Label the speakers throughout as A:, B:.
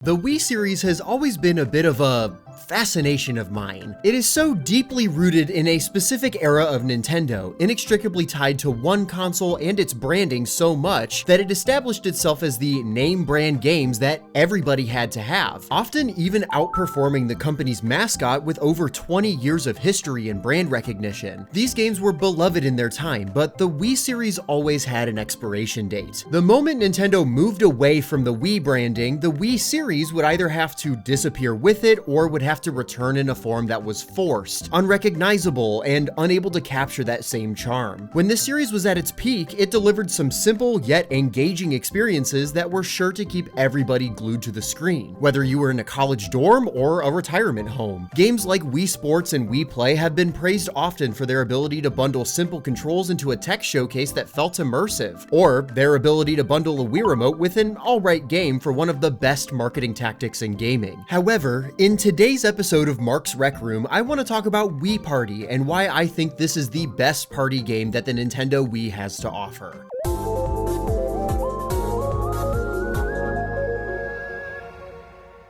A: The Wii series has always been a bit of a fascination of mine. It is so deeply rooted in a specific era of Nintendo, inextricably tied to one console and its branding so much that it established itself as the name brand games that everybody had to have, often even outperforming the company's mascot with over 20 years of history and brand recognition. These games were beloved in their time, but the Wii series always had an expiration date. The moment Nintendo moved away from the Wii branding, the Wii series would either have to disappear with it or would have to return in a form that was forced, unrecognizable, and unable to capture that same charm. When this series was at its peak, it delivered some simple yet engaging experiences that were sure to keep everybody glued to the screen, whether you were in a college dorm or a retirement home. Games like Wii Sports and Wii Play have been praised often for their ability to bundle simple controls into a tech showcase that felt immersive, or their ability to bundle a Wii Remote with an alright game for one of the best marketing tactics in gaming. However, in today's episode of Mark's Rec Room, I want to talk about Wii Party and why I think this is the best party game that the Nintendo Wii has to offer.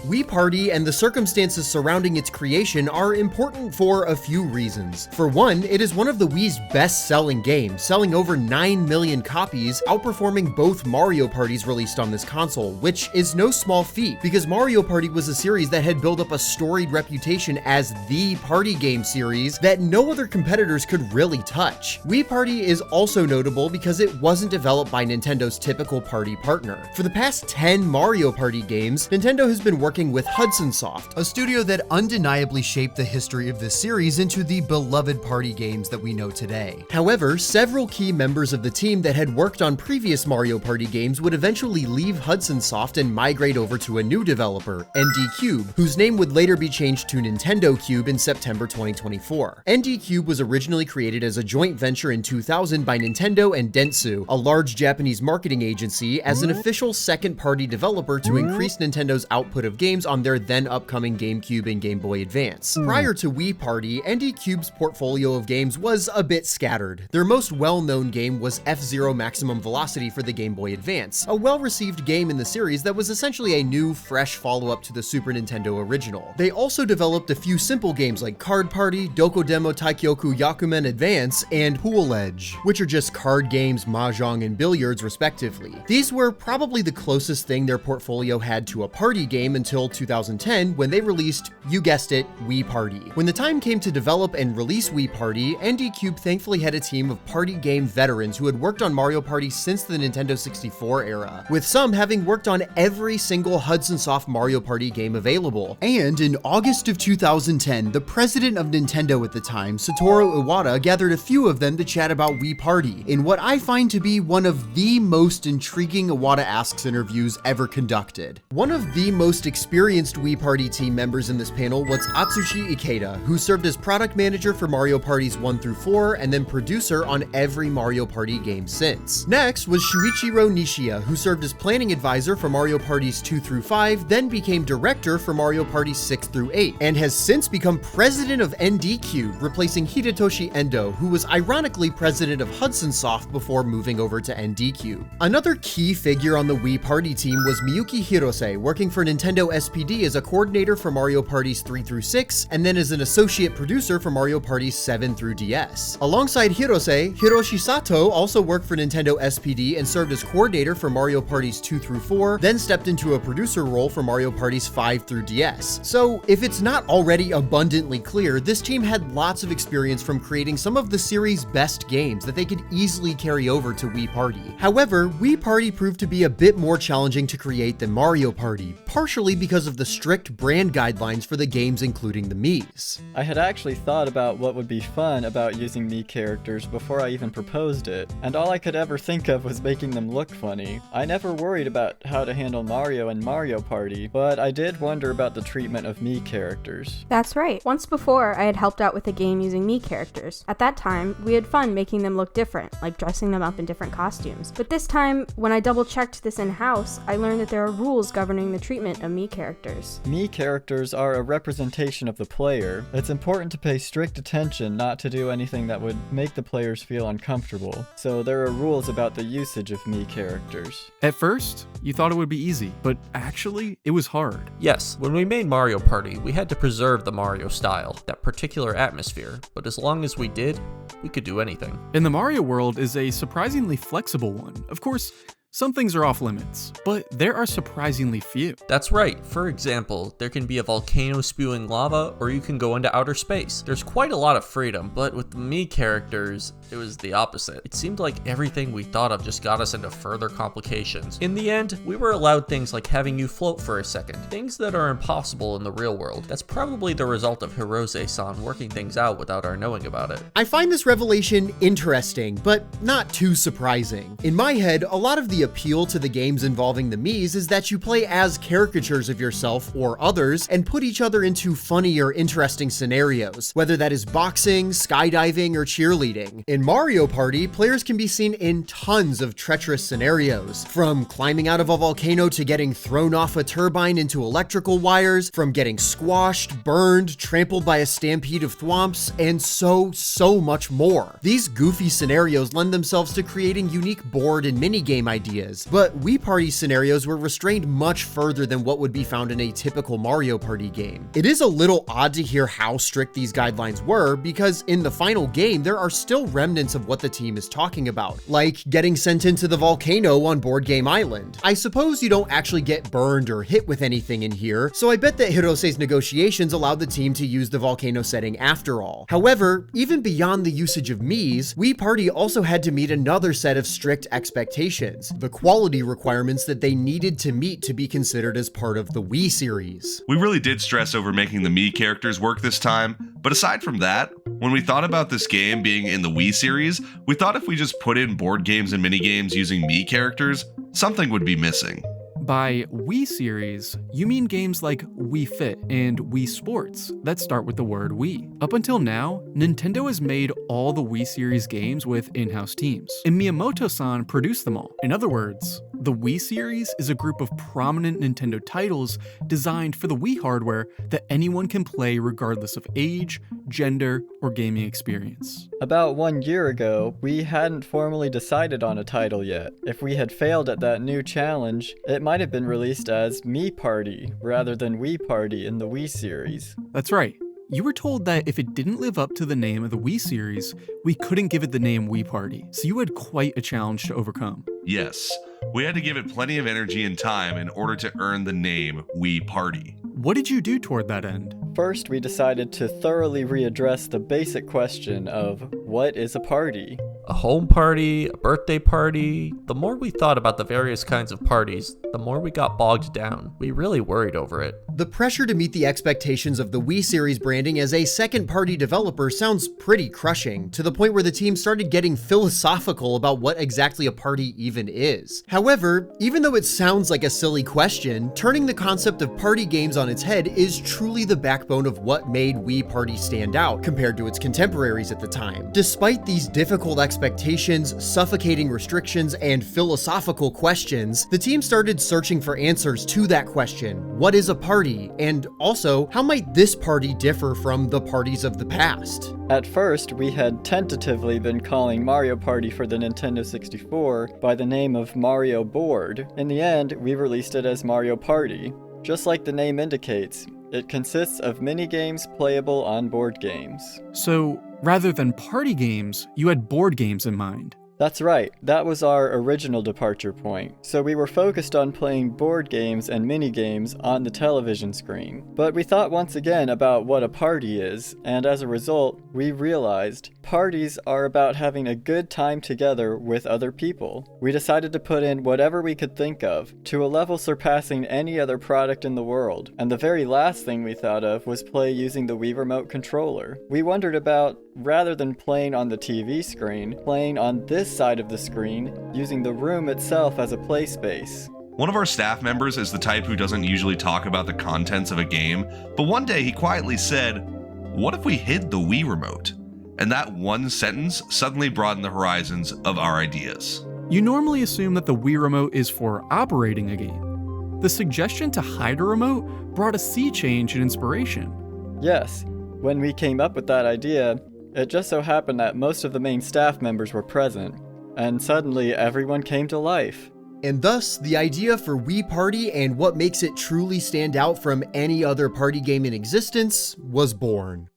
A: Wii Party and the circumstances surrounding its creation are important for a few reasons. For one, it is one of the Wii's best-selling games, selling over 9 million copies, outperforming both Mario Parties released on this console, which is no small feat, because Mario Party was a series that had built up a storied reputation as the party game series that no other competitors could really touch. Wii Party is also notable because it wasn't developed by Nintendo's typical party partner. For the past 10 Mario Party games, Nintendo has been working with Hudson Soft, a studio that undeniably shaped the history of this series into the beloved party games that we know today. However, several key members of the team that had worked on previous Mario Party games would eventually leave Hudson Soft and migrate over to a new developer, ND Cube, whose name would later be changed to Nintendo Cube in September 2024. ND Cube was originally created as a joint venture in 2000 by Nintendo and Dentsu, a large Japanese marketing agency, as an official second-party developer to increase Nintendo's output of games on their then upcoming GameCube and Game Boy Advance. Prior to Wii Party, ND Cube's portfolio of games was a bit scattered. Their most well-known game was F-Zero Maximum Velocity for the Game Boy Advance, a well-received game in the series that was essentially a new, fresh follow-up to the Super Nintendo original. They also developed a few simple games like Card Party, Dokodemo Taikyoku Yakumen Advance, and Pool Edge, which are just card games, mahjong, and billiards respectively. These were probably the closest thing their portfolio had to a party game until 2010, when they released, you guessed it, Wii Party. When the time came to develop and release Wii Party, ND Cube thankfully had a team of party game veterans who had worked on Mario Party since the Nintendo 64 era, with some having worked on every single Hudson Soft Mario Party game available. And in August of 2010, the president of Nintendo at the time, Satoru Iwata, gathered a few of them to chat about Wii Party, in what I find to be one of the most intriguing Iwata Asks interviews ever conducted. One of the most experienced Wii Party team members in this panel was Atsushi Ikeda, who served as product manager for Mario Parties 1 through 4 and then producer on every Mario Party game since. Next was Shuichiro Nishiya, who served as planning advisor for Mario Parties 2 through 5, then became director for Mario Parties 6 through 8, and has since become president of ND Cube, replacing Hidetoshi Endo, who was ironically president of Hudson Soft before moving over to ND Cube. Another key figure on the Wii Party team was Miyuki Hirose, working for Nintendo SPD as a coordinator for Mario Parties 3 through 6, and then as an associate producer for Mario Parties 7 through DS. Alongside Hirose, Hiroshi Sato also worked for Nintendo SPD and served as coordinator for Mario Parties 2 through 4, then stepped into a producer role for Mario Parties 5 through DS. So, if it's not already abundantly clear, this team had lots of experience from creating some of the series' best games that they could easily carry over to Wii Party. However, Wii Party proved to be a bit more challenging to create than Mario Party, partially because of the strict brand guidelines for the games, including the Miis.
B: I had actually thought about what would be fun about using Mii characters before I even proposed it, and all I could ever think of was making them look funny. I never worried about how to handle Mario and Mario Party, but I did wonder about the treatment of Mii characters.
C: That's right. Once before, I had helped out with a game using Mii characters. At that time, we had fun making them look different, like dressing them up in different costumes. But this time, when I double-checked this in-house, I learned that there are rules governing the treatment of Mii Mii characters?
B: Mii characters are a representation of the player. It's important to pay strict attention not to do anything that would make the players feel uncomfortable. So there are rules about the usage of Mii characters.
D: At first, you thought it would be easy, but actually, it was hard.
E: Yes, when we made Mario Party, we had to preserve the Mario style, that particular atmosphere, but as long as we did, we could do anything.
D: And the Mario world is a surprisingly flexible one. Of course, some things are off limits, but there are surprisingly few.
E: That's right. For example, there can be a volcano spewing lava, or you can go into outer space. There's quite a lot of freedom, but with the Mii characters, it was the opposite. It seemed like everything we thought of just got us into further complications. In the end, we were allowed things like having you float for a second, things that are impossible in the real world. That's probably the result of Hirose-san working things out without our knowing about it.
A: I find this revelation interesting, but not too surprising. In my head, a lot of the appeal to the games involving the Miis is that you play as caricatures of yourself or others and put each other into funny or interesting scenarios, whether that is boxing, skydiving, or cheerleading. In Mario Party, players can be seen in tons of treacherous scenarios, from climbing out of a volcano to getting thrown off a turbine into electrical wires, from getting squashed, burned, trampled by a stampede of thwomps, and so much more. These goofy scenarios lend themselves to creating unique board and minigame ideas, but Wii Party scenarios were restrained much further than what would be found in a typical Mario Party game. It is a little odd to hear how strict these guidelines were, because in the final game, there are still remnants of what the team is talking about, like getting sent into the volcano on Board Game Island. I suppose you don't actually get burned or hit with anything in here, so I bet that Hirose's negotiations allowed the team to use the volcano setting after all. However, even beyond the usage of Miis, Wii Party also had to meet another set of strict expectations, the quality requirements that they needed to meet to be considered as part of the Wii series.
F: We really did stress over making the Mii characters work this time, but aside from that, when we thought about this game being in the Wii series, we thought if we just put in board games and minigames using Mii characters, something would be missing.
D: By Wii series, you mean games like Wii Fit and Wii Sports that start with the word Wii. Up until now, Nintendo has made all the Wii series games with in-house teams, and Miyamoto-san produced them all. In other words, the Wii series is a group of prominent Nintendo titles designed for the Wii hardware that anyone can play regardless of age, gender, or gaming experience.
B: About 1 year ago, we hadn't formally decided on a title yet. If we had failed at that new challenge, it might have been released as Mii Party rather than Wii Party in the Wii series.
D: That's right. You were told that if it didn't live up to the name of the Wii series, we couldn't give it the name Wii Party, so you had quite a challenge to overcome.
F: Yes, we had to give it plenty of energy and time in order to earn the name Wii Party.
D: What did you do toward that end?
B: First, we decided to thoroughly readdress the basic question of what is a party?
E: A home party, a birthday party. The more we thought about the various kinds of parties, the more we got bogged down. We really worried over it.
A: The pressure to meet the expectations of the Wii series branding as a second-party developer sounds pretty crushing, to the point where the team started getting philosophical about what exactly a party even is. However, even though it sounds like a silly question, turning the concept of party games on its head is truly the backbone of what made Wii Party stand out compared to its contemporaries at the time. Despite these difficult expectations, suffocating restrictions, and philosophical questions, the team started searching for answers to that question: what is a party? And also, how might this party differ from the parties of the past?
B: At first, we had tentatively been calling Mario Party for the Nintendo 64 by the name of Mario Board. In the end, we released it as Mario Party. Just like the name indicates, it consists of minigames playable on board games.
D: So, rather than party games, you had board games in mind.
B: That's right, that was our original departure point. So we were focused on playing board games and minigames on the television screen. But we thought once again about what a party is, and as a result, we realized parties are about having a good time together with other people. We decided to put in whatever we could think of, to a level surpassing any other product in the world. And the very last thing we thought of was play using the Wii Remote controller. We wondered about, rather than playing on the TV screen, playing on this side of the screen, using the room itself as a play space.
F: One of our staff members is the type who doesn't usually talk about the contents of a game, but one day he quietly said, "What if we hid the Wii Remote?" And that one sentence suddenly broadened the horizons of our ideas.
D: You normally assume that the Wii Remote is for operating a game. the suggestion to hide a remote brought a sea change in inspiration.
B: Yes, when we came up with that idea, it just so happened that most of the main staff members were present, and suddenly everyone came to life.
A: And thus, the idea for Wii Party and what makes it truly stand out from any other party game in existence was born.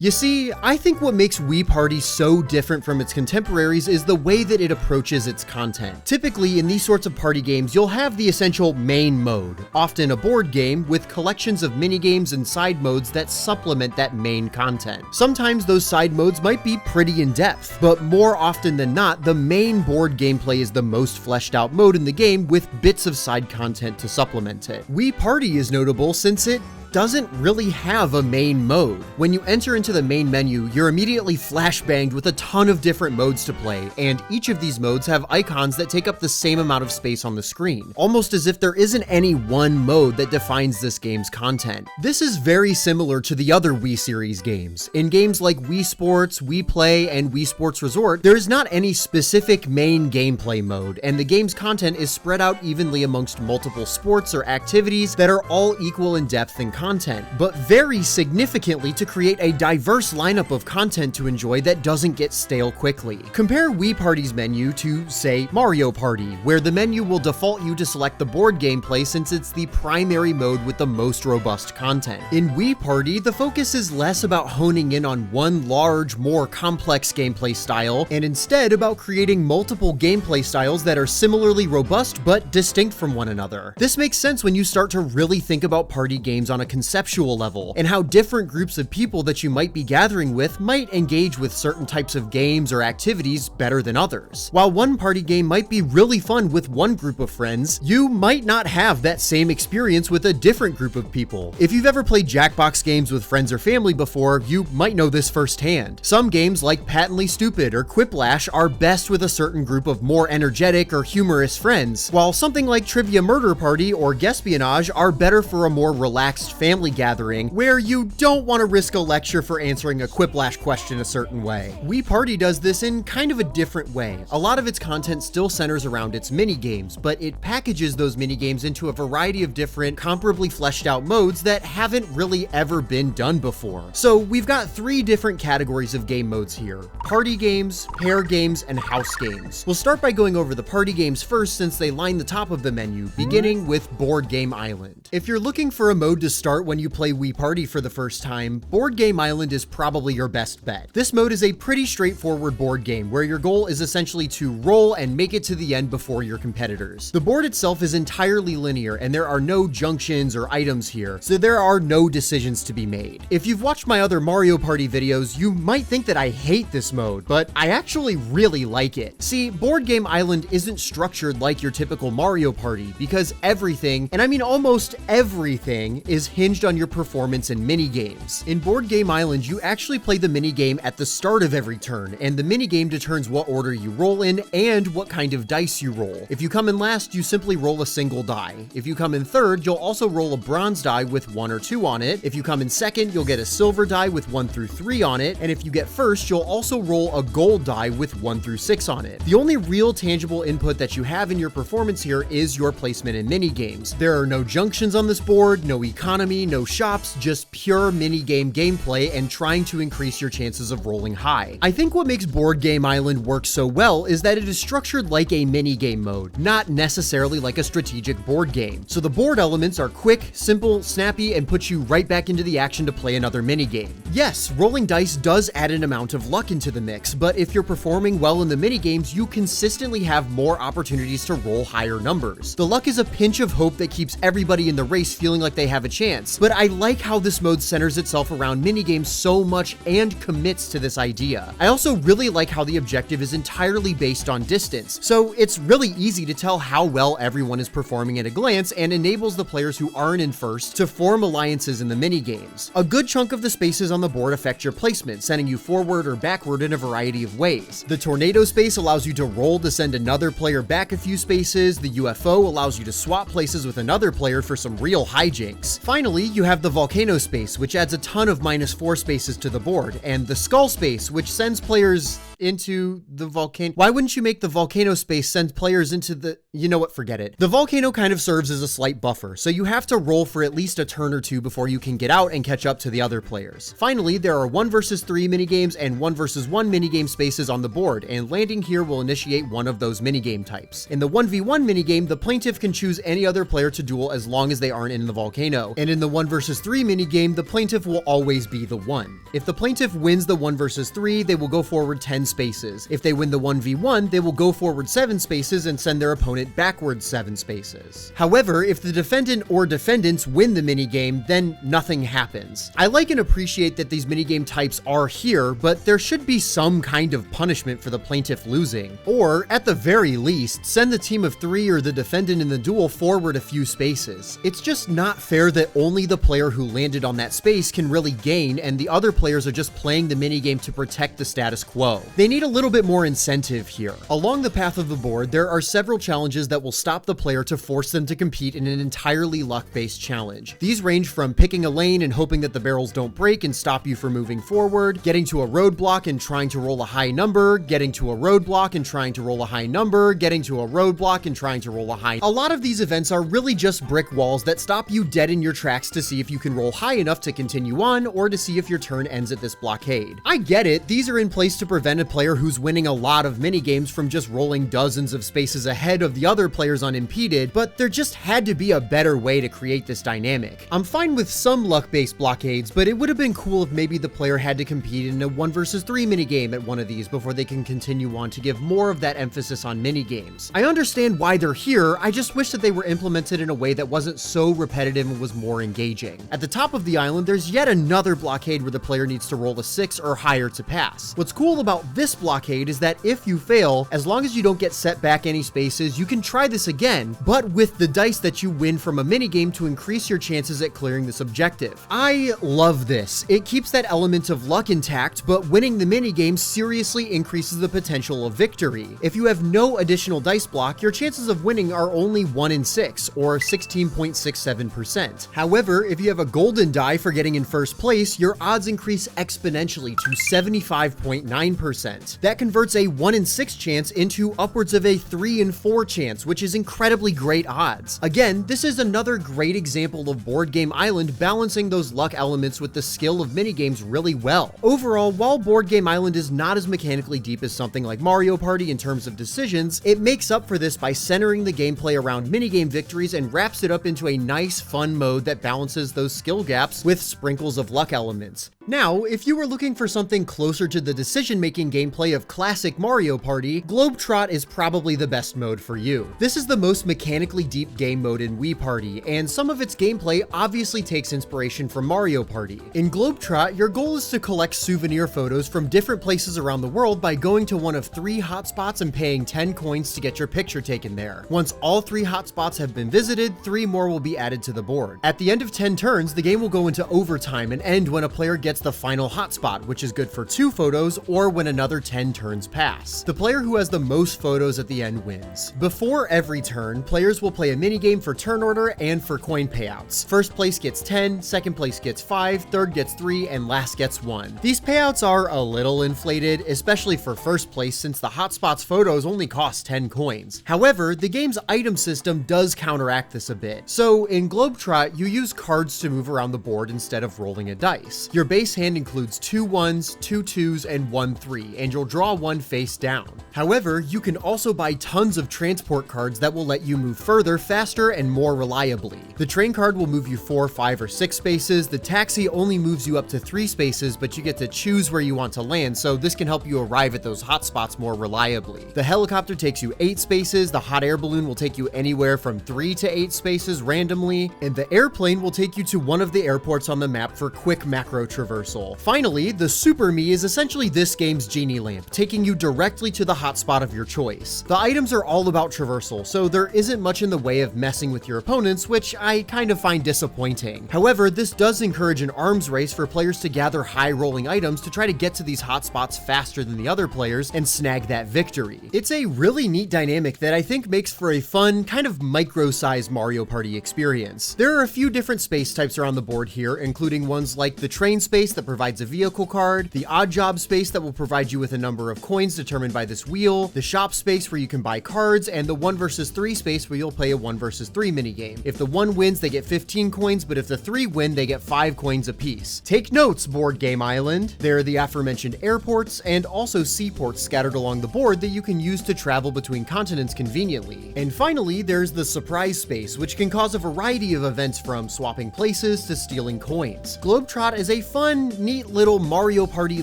A: You see, I think what makes Wii Party so different from its contemporaries is the way that it approaches its content. Typically, in these sorts of party games, you'll have the essential main mode, often a board game with collections of minigames and side modes that supplement that main content. Sometimes those side modes might be pretty in-depth, but more often than not, the main board gameplay is the most fleshed out mode in the game with bits of side content to supplement it. Wii Party is notable since it doesn't really have a main mode. When you enter into the main menu, you're immediately flashbanged with a ton of different modes to play, and each of these modes have icons that take up the same amount of space on the screen, almost as if there isn't any one mode that defines this game's content. This is very similar to the other Wii series games. In games like Wii Sports, Wii Play, and Wii Sports Resort, there is not any specific main gameplay mode, and the game's content is spread out evenly amongst multiple sports or activities that are all equal in depth and content, but vary significantly to create a diverse lineup of content to enjoy that doesn't get stale quickly. Compare Wii Party's menu to, say, Mario Party, where the menu will default you to select the board gameplay since it's the primary mode with the most robust content. In Wii Party, the focus is less about honing in on one large, more complex gameplay style, and instead about creating multiple gameplay styles that are similarly robust but distinct from one another. This makes sense when you start to really think about party games on a conceptual level, and how different groups of people that you might be gathering with might engage with certain types of games or activities better than others. While one party game might be really fun with one group of friends, you might not have that same experience with a different group of people. If you've ever played Jackbox games with friends or family before, you might know this firsthand. Some games like Patently Stupid or Quiplash are best with a certain group of more energetic or humorous friends, while something like Trivia Murder Party or Guespionage are better for a more relaxed family gathering where you don't want to risk a lecture for answering a Quiplash question a certain way. Wii Party does this in kind of a different way. A lot of its content still centers around its minigames, but it packages those minigames into a variety of different, comparably fleshed out modes that haven't really ever been done before. So we've got 3 different categories of game modes here: party games, pair games, and house games. We'll start by going over the party games first since they line the top of the menu, beginning with Board Game Island. If you're looking for a mode to start when you play Wii Party for the first time, Board Game Island is probably your best bet. This mode is a pretty straightforward board game where your goal is essentially to roll and make it to the end before your competitors. The board itself is entirely linear and there are no junctions or items here, so there are no decisions to be made. If you've watched my other Mario Party videos, you might think that I hate this mode, but I actually really like it. See, Board Game Island isn't structured like your typical Mario Party because everything, and I mean almost everything, is hinged on your performance in minigames. In Board Game Island, you actually play the minigame at the start of every turn, and the minigame determines what order you roll in and what kind of dice you roll. If you come in last, you simply roll a single die. If you come in third, you'll also roll a bronze die with 1 or 2 on it. If you come in second, you'll get a silver die with 1 through 3 on it, and if you get first, you'll also roll a gold die with 1 through 6 on it. The only real tangible input that you have in your performance here is your placement in minigames. There are no junctions on this board, no economy, no shops, just pure minigame gameplay and trying to increase your chances of rolling high. I think what makes Board Game Island work so well is that it is structured like a minigame mode, not necessarily like a strategic board game. So the board elements are quick, simple, snappy, and put you right back into the action to play another minigame. Yes, rolling dice does add an amount of luck into the mix, but if you're performing well in the minigames, you consistently have more opportunities to roll higher numbers. The luck is a pinch of hope that keeps everybody in the race feeling like they have a chance, but I like how this mode centers itself around minigames so much and commits to this idea. I also really like how the objective is entirely based on distance, so it's really easy to tell how well everyone is performing at a glance and enables the players who aren't in first to form alliances in the minigames. A good chunk of the spaces on the board affect your placement, sending you forward or backward in a variety of ways. The tornado space allows you to roll to send another player back a few spaces, the UFO allows you to swap places with another player for some real hijinks. Finally, you have the volcano space, which adds a ton of -4 spaces to the board, and the skull space, which sends players into the volcano? Why wouldn't you make the volcano space send players into the... You know what, forget it. The volcano kind of serves as a slight buffer, so you have to roll for at least a turn or two before you can get out and catch up to the other players. Finally, there are 1 versus 3 minigames and 1 versus 1 minigame spaces on the board, and landing here will initiate one of those minigame types. In the 1v1 minigame, the plaintiff can choose any other player to duel as long as they aren't in the volcano, and in the 1 versus 3 minigame, the plaintiff will always be the one. If the plaintiff wins the 1 versus 3, they will go forward 10 spaces. If they win the 1v1, they will go forward 7 spaces and send their opponent backwards 7 spaces. However, if the defendant or defendants win the minigame, then nothing happens. I like and appreciate that these minigame types are here, but there should be some kind of punishment for the plaintiff losing. Or, at the very least, send the team of 3 or the defendant in the duel forward a few spaces. It's just not fair that only the player who landed on that space can really gain, and the other players are just playing the minigame to protect the status quo. They need a little bit more incentive here. Along the path of the board, there are several challenges that will stop the player to force them to compete in an entirely luck-based challenge. These range from picking a lane and hoping that the barrels don't break and stop you from moving forward, getting to a roadblock and trying to roll a high number, getting to a roadblock and trying to roll a high number, getting to a roadblock and trying to roll a high. A lot of these events are really just brick walls that stop you dead in your tracks to see if you can roll high enough to continue on or to see if your turn ends at this blockade. I get it, these are in place to prevent a player who's winning a lot of minigames from just rolling dozens of spaces ahead of the other players unimpeded, but there just had to be a better way to create this dynamic. I'm fine with some luck-based blockades, but it would have been cool if maybe the player had to compete in a 1 versus 3 minigame at one of these before they can continue on to give more of that emphasis on minigames. I understand why they're here, I just wish that they were implemented in a way that wasn't so repetitive and was more engaging. At the top of the island, there's yet another blockade where the player needs to roll a 6 or higher to pass. What's cool about this blockade is that if you fail, as long as you don't get set back any spaces, you can try this again, but with the dice that you win from a minigame to increase your chances at clearing this objective. I love this. It keeps that element of luck intact, but winning the minigame seriously increases the potential of victory. If you have no additional dice block, your chances of winning are only 1 in 6, or 16.67%. However, if you have a golden die for getting in first place, your odds increase exponentially to 75.9%. That converts a 1 in 6 chance into upwards of a 3 in 4 chance, which is incredibly great odds. Again, this is another great example of Board Game Island balancing those luck elements with the skill of minigames really well. Overall, while Board Game Island is not as mechanically deep as something like Mario Party in terms of decisions, it makes up for this by centering the gameplay around minigame victories and wraps it up into a nice, fun mode that balances those skill gaps with sprinkles of luck elements. Now, if you were looking for something closer to the decision-making gameplay of classic Mario Party, Globetrot is probably the best mode for you. This is the most mechanically deep game mode in Wii Party, and some of its gameplay obviously takes inspiration from Mario Party. In Globetrot, your goal is to collect souvenir photos from different places around the world by going to one of 3 hotspots and paying 10 coins to get your picture taken there. Once all 3 hotspots have been visited, 3 more will be added to the board. At the end of 10 turns, the game will go into overtime and end when a player gets the final hotspot, which is good for 2 photos or when another 10 turns pass. The player who has the most photos at the end wins. Before every turn, players will play a minigame for turn order and for coin payouts. First place gets 10, second place gets 5, third gets 3, and last gets 1. These payouts are a little inflated, especially for first place since the hotspot's photos only cost 10 coins. However, the game's item system does counteract this a bit. So in Globetrot, you use cards to move around the board instead of rolling a dice. Your base hand includes 2 1s, 2 2s, and 1 3, and you'll draw 1 face down. However, you can also buy tons of transport cards that will let you move further, faster, and more reliably. The train card will move you 4, 5, or 6 spaces. The taxi only moves you up to 3 spaces, but you get to choose where you want to land, so this can help you arrive at those hotspots more reliably. The helicopter takes you 8 spaces, the hot air balloon will take you anywhere from 3 to 8 spaces randomly, and the airplane will take you to one of the airports on the map for quick macro traversal. Finally, the Super Me is essentially this game's genie lamp, taking you directly to the hotspot of your choice. The items are all about traversal, so there isn't much in the way of messing with your opponents, which I kind of find disappointing. However, this does encourage an arms race for players to gather high-rolling items to try to get to these hotspots faster than the other players and snag that victory. It's a really neat dynamic that I think makes for a fun, kind of micro-sized Mario Party experience. There are a few different space types around the board here, including ones like the train space, space that provides a vehicle card, the odd job space that will provide you with a number of coins determined by this wheel, the shop space where you can buy cards, and the 1 vs 3 space where you'll play a 1 vs 3 minigame. If the 1 wins, they get 15 coins, but if the 3 win, they get 5 coins apiece. Take notes, Board Game Island. There are the aforementioned airports and also seaports scattered along the board that you can use to travel between continents conveniently. And finally, there's the surprise space, which can cause a variety of events from swapping places to stealing coins. Globetrot is a fun, neat little Mario Party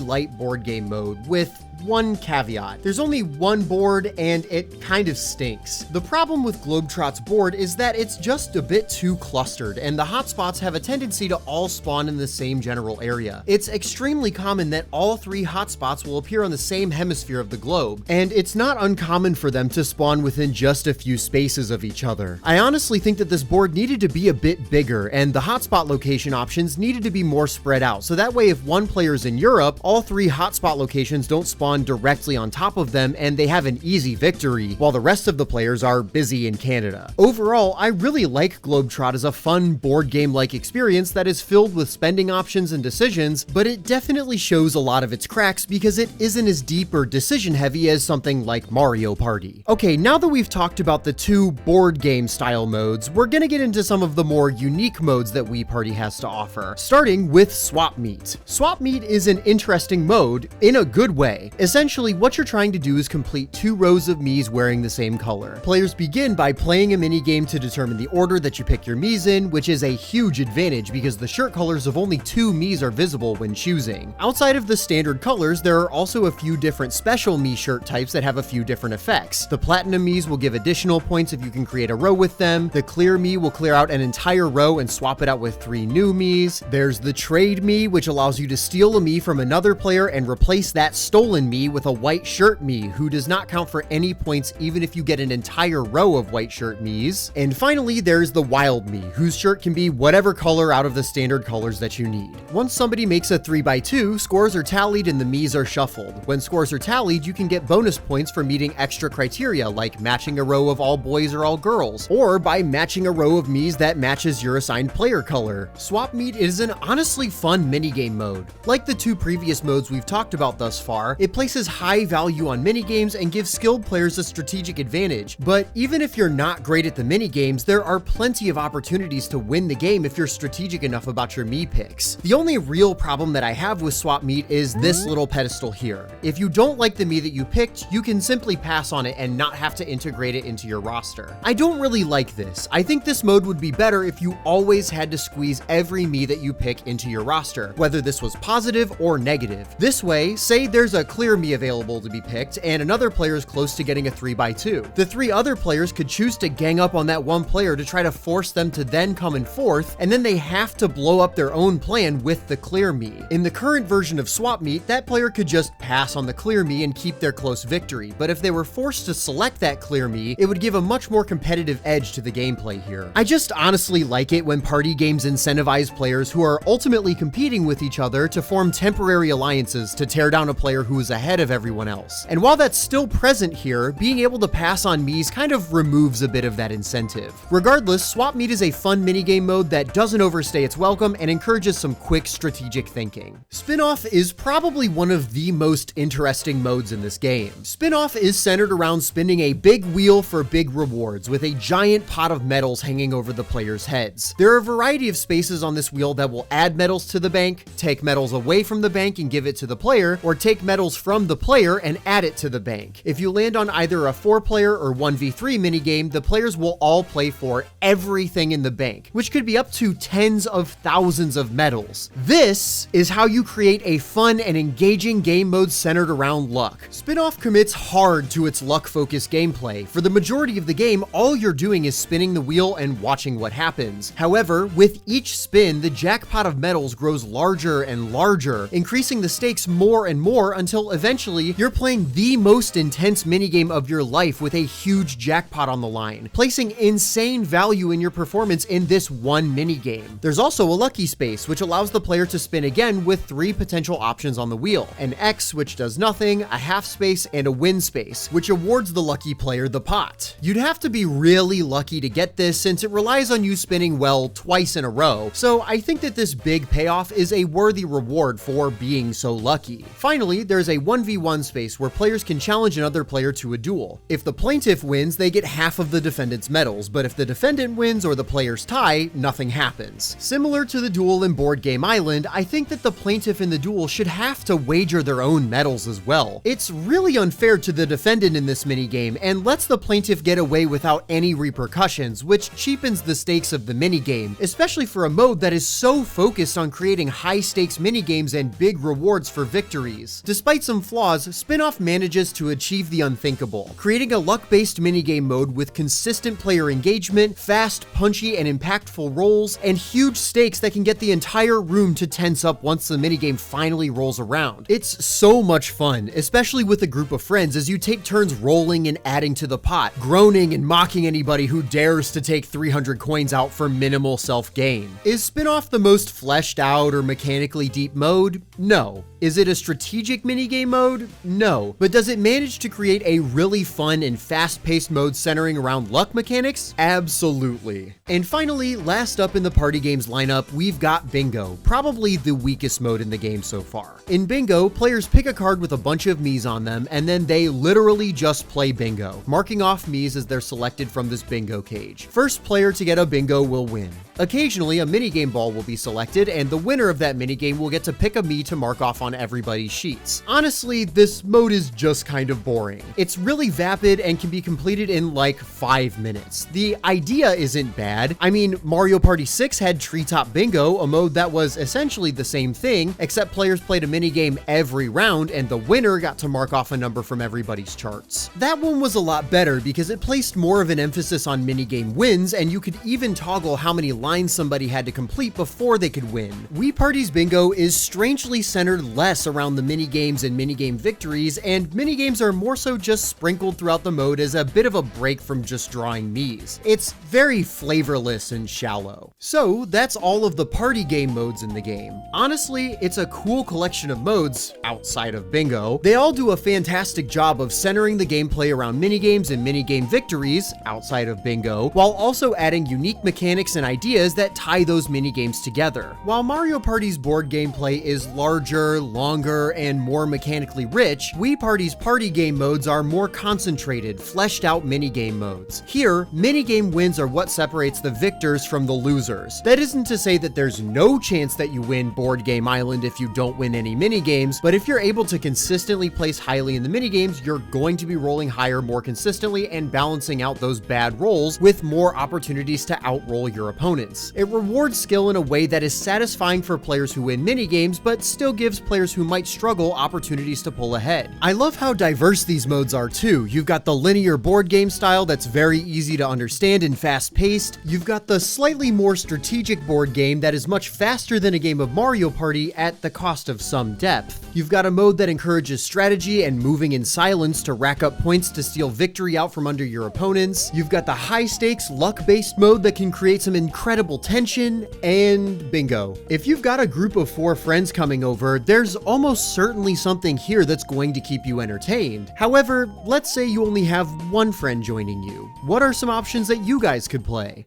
A: light board game mode with one caveat. There's only one board and it kind of stinks. The problem with Globetrot's board is that it's just a bit too clustered and the hotspots have a tendency to all spawn in the same general area. It's extremely common that all 3 hotspots will appear on the same hemisphere of the globe, and it's not uncommon for them to spawn within just a few spaces of each other. I honestly think that this board needed to be a bit bigger and the hotspot location options needed to be more spread out, so that way if one player's in Europe, all 3 hotspot locations don't spawn directly on top of them and they have an easy victory, while the rest of the players are busy in Canada. Overall, I really like Globetrot as a fun board game-like experience that is filled with spending options and decisions, but it definitely shows a lot of its cracks because it isn't as deep or decision-heavy as something like Mario Party. Okay, now that we've talked about the 2 board game style modes, we're gonna get into some of the more unique modes that Wii Party has to offer, starting with Swap Meet. Swap Meet is an interesting mode in a good way. Essentially, what you're trying to do is complete 2 rows of Miis wearing the same color. Players begin by playing a minigame to determine the order that you pick your Miis in, which is a huge advantage because the shirt colors of only 2 Miis are visible when choosing. Outside of the standard colors, there are also a few different special Mii shirt types that have a few different effects. The Platinum Miis will give additional points if you can create a row with them. The Clear Mii will clear out an entire row and swap it out with 3 new Miis. There's the Trade Mii, which allows you to steal a Mii from another player and replace that stolen Mii with a white shirt Mii, who does not count for any points even if you get an entire row of white shirt Miis. And finally, there's the Wild Mii, whose shirt can be whatever color out of the standard colors that you need. Once somebody makes a 3x2, scores are tallied and the Miis are shuffled. When scores are tallied, you can get bonus points for meeting extra criteria, like matching a row of all boys or all girls, or by matching a row of Miis that matches your assigned player color. Swap Meet is an honestly fun minigame mode. Like the 2 previous modes we've talked about thus far, it places high value on minigames and gives skilled players a strategic advantage, but even if you're not great at the minigames, there are plenty of opportunities to win the game if you're strategic enough about your Mii picks. The only real problem that I have with Swap Meet is this little pedestal here. If you don't like the Mii that you picked, you can simply pass on it and not have to integrate it into your roster. I don't really like this. I think this mode would be better if you always had to squeeze every Mii that you pick into your roster, whether this was positive or negative. This way, say there's a Clear Mii available to be picked and another player is close to getting a 3x2. The 3 other players could choose to gang up on that one player to try to force them to then come in 4th, and then they have to blow up their own plan with the Clear Mii. In the current version of Swap Meet, that player could just pass on the Clear Mii and keep their close victory, but if they were forced to select that Clear Mii, it would give a much more competitive edge to the gameplay here. I just honestly like it when party games incentivize players who are ultimately competing with each other to form temporary alliances to tear down a player who is ahead of everyone else. And while that's still present here, being able to pass on Miis kind of removes a bit of that incentive. Regardless, Swap Meet is a fun minigame mode that doesn't overstay its welcome and encourages some quick strategic thinking. Spin-Off is probably one of the most interesting modes in this game. Spin-Off is centered around spinning a big wheel for big rewards with a giant pot of medals hanging over the players' heads. There are a variety of spaces on this wheel that will add medals to the bank, take medals away from the bank and give it to the player, or take medals from the player and add it to the bank. If you land on either a 4-player or 1v3 minigame, the players will all play for everything in the bank, which could be up to tens of thousands of medals. This is how you create a fun and engaging game mode centered around luck. Spin-Off commits hard to its luck-focused gameplay. For the majority of the game, all you're doing is spinning the wheel and watching what happens. However, with each spin, the jackpot of medals grows larger and larger, increasing the stakes more and more until until eventually you're playing the most intense minigame of your life with a huge jackpot on the line, placing insane value in your performance in this one minigame. There's also a lucky space, which allows the player to spin again with 3 potential options on the wheel: an X, which does nothing, a half space, and a win space, which awards the lucky player the pot. You'd have to be really lucky to get this since it relies on you spinning well twice in a row, so I think that this big payoff is a worthy reward for being so lucky. Finally, there's a 1v1 space where players can challenge another player to a duel. If the plaintiff wins, they get half of the defendant's medals, but if the defendant wins or the players tie, nothing happens. Similar to the duel in Board Game Island, I think that the plaintiff in the duel should have to wager their own medals as well. It's really unfair to the defendant in this minigame and lets the plaintiff get away without any repercussions, which cheapens the stakes of the minigame, especially for a mode that is so focused on creating high-stakes minigames and big rewards for victories. Despite some flaws, Spin-Off manages to achieve the unthinkable, creating a luck-based minigame mode with consistent player engagement, fast, punchy, and impactful rolls, and huge stakes that can get the entire room to tense up once the minigame finally rolls around. It's so much fun, especially with a group of friends as you take turns rolling and adding to the pot, groaning and mocking anybody who dares to take 300 coins out for minimal self-gain. Is Spin-Off the most fleshed out or mechanically deep mode? No. Is it a strategic minigame mode? No. But does it manage to create a really fun and fast-paced mode centering around luck mechanics? Absolutely. And finally, last up in the party games lineup, we've got Bingo, probably the weakest mode in the game so far. In Bingo, players pick a card with a bunch of Miis on them, and then they literally just play Bingo, marking off Miis as they're selected from this Bingo cage. First player to get a Bingo will win. Occasionally, a minigame ball will be selected, and the winner of that minigame will get to pick a Mii to mark off on everybody's sheets. Honestly, this mode is just kind of boring. It's really vapid and can be completed in like 5 minutes. The idea isn't bad. I mean, Mario Party 6 had Treetop Bingo, a mode that was essentially the same thing, except players played a minigame every round, and the winner got to mark off a number from everybody's charts. That one was a lot better because it placed more of an emphasis on minigame wins, and you could even toggle how many lines somebody had to complete before they could win. Wii Party's Bingo is strangely centered less around the minigames and minigame victories, and minigames are more so just sprinkled throughout the mode as a bit of a break from just drawing Miis. It's very flavorless and shallow. So that's all of the party game modes in the game. Honestly, it's a cool collection of modes outside of Bingo. They all do a fantastic job of centering the gameplay around minigames and minigame victories outside of Bingo, while also adding unique mechanics and ideas that tie those minigames together. While Mario Party's board gameplay is larger, longer, and more mechanically rich, Wii Party's party game modes are more concentrated, fleshed out minigame modes. Here, minigame wins are what separates the victors from the losers. That isn't to say that there's no chance that you win Board Game Island if you don't win any minigames, but if you're able to consistently place highly in the minigames, you're going to be rolling higher more consistently and balancing out those bad rolls with more opportunities to outroll your opponents. It rewards skill in a way that is satisfying for players who win minigames, but still gives players who might struggle opportunities to pull ahead. I love how diverse these modes are too. You've got the linear board game style that's very easy to understand and fast-paced. You've got the slightly more strategic board game that is much faster than a game of Mario Party at the cost of some depth. You've got a mode that encourages strategy and moving in silence to rack up points to steal victory out from under your opponents. You've got the high-stakes, luck-based mode that can create some incredible tension, and bingo. If you've got a group of 4 friends coming over, there's almost certainly something here that's going to keep you entertained. However, let's say you only have 1 friend joining you. What are some options that you guys could play?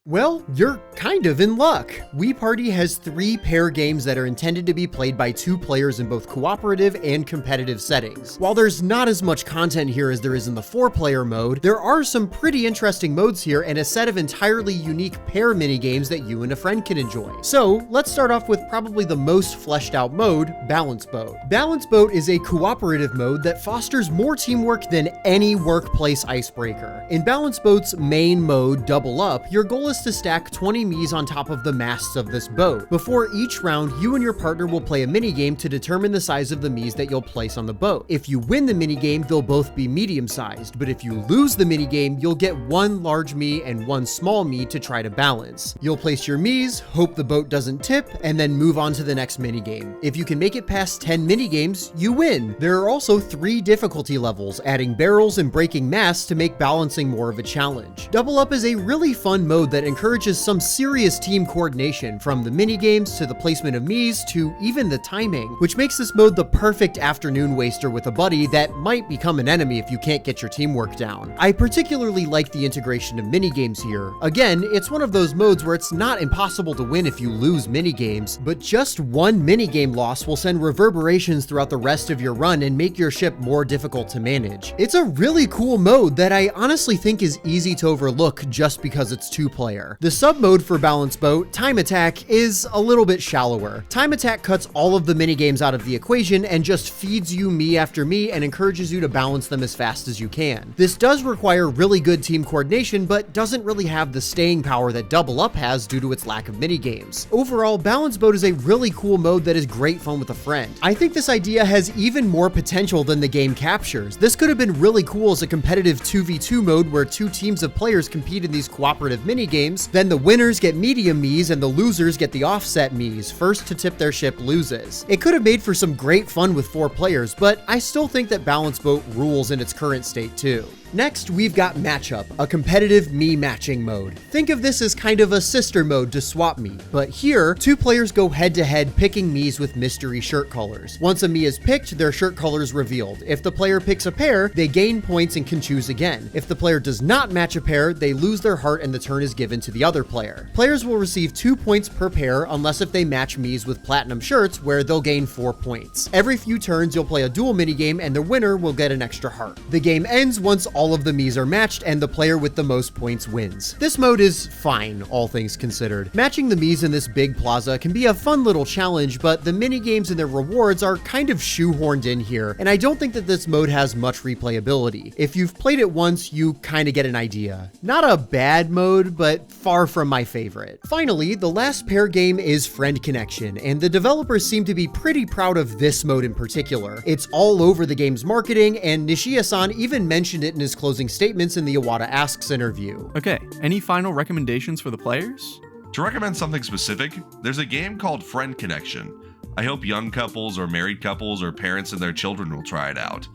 A: Well, you're kind of in luck. Wii Party has 3 pair games that are intended to be played by 2 players in both cooperative and competitive settings. While there's not as much content here as there is in the 4-player mode, there are some pretty interesting modes here and a set of entirely unique pair minigames that you and a friend can enjoy. So let's start off with probably the most fleshed out mode, Balance Boat. Balance Boat is a cooperative mode that fosters more teamwork than any workplace icebreaker. In Balance Boat's main mode, Double Up, your goal is has to stack 20 Miis on top of the masts of this boat. Before each round, you and your partner will play a minigame to determine the size of the Miis that you'll place on the boat. If you win the minigame, they'll both be medium-sized, but if you lose the minigame, you'll get one large Mii and one small Mii to try to balance. You'll place your Miis, hope the boat doesn't tip, and then move on to the next minigame. If you can make it past 10 minigames, you win. There are also 3 difficulty levels, adding barrels and breaking masts to make balancing more of a challenge. Double Up is a really fun mode that encourages some serious team coordination, from the minigames to the placement of Miis to even the timing, which makes this mode the perfect afternoon waster with a buddy that might become an enemy if you can't get your teamwork down. I particularly like the integration of minigames here. Again, it's one of those modes where it's not impossible to win if you lose minigames, but just one minigame loss will send reverberations throughout the rest of your run and make your ship more difficult to manage. It's a really cool mode that I honestly think is easy to overlook just because it's 2-player. The sub-mode for Balance Boat, Time Attack, is a little bit shallower. Time Attack cuts all of the minigames out of the equation and just feeds you Mii after Mii and encourages you to balance them as fast as you can. This does require really good team coordination, but doesn't really have the staying power that Double Up has due to its lack of minigames. Overall, Balance Boat is a really cool mode that is great fun with a friend. I think this idea has even more potential than the game captures. This could have been really cool as a competitive 2v2 mode where 2 teams of players compete in these cooperative minigames, then the winners get medium Miis and the losers get the offset Miis. First to tip their ship loses. It could have made for some great fun with 4 players, but I still think that Balance Boat rules in its current state too. Next, we've got Matchup, a competitive Mii matching mode. Think of this as kind of a sister mode to Swap Mii, but here, 2 players go head-to-head picking Miis with mystery shirt colors. Once a Mii is picked, their shirt color is revealed. If the player picks a pair, they gain points and can choose again. If the player does not match a pair, they lose their heart and the turn is given to the other player. Players will receive 2 points per pair unless if they match Miis with platinum shirts, where they'll gain 4 points. Every few turns, you'll play a duel minigame and the winner will get an extra heart. The game ends once all of the Miis are matched and the player with the most points wins. This mode is fine, all things considered. Matching the Miis in this big plaza can be a fun little challenge, but the minigames and their rewards are kind of shoehorned in here, and I don't think that this mode has much replayability. If you've played it once, you kind of get an idea. Not a bad mode, but far from my favorite. Finally, the last pair game is Friend Connection, and the developers seem to be pretty proud of this mode in particular. It's all over the game's marketing, and Nishiya-san even mentioned it in his closing statements in the Iwata Asks interview.
D: Okay, any final recommendations for the players?
F: To recommend something specific, there's a game called Friend Connection. I hope young couples or married couples or parents and their children will try it out.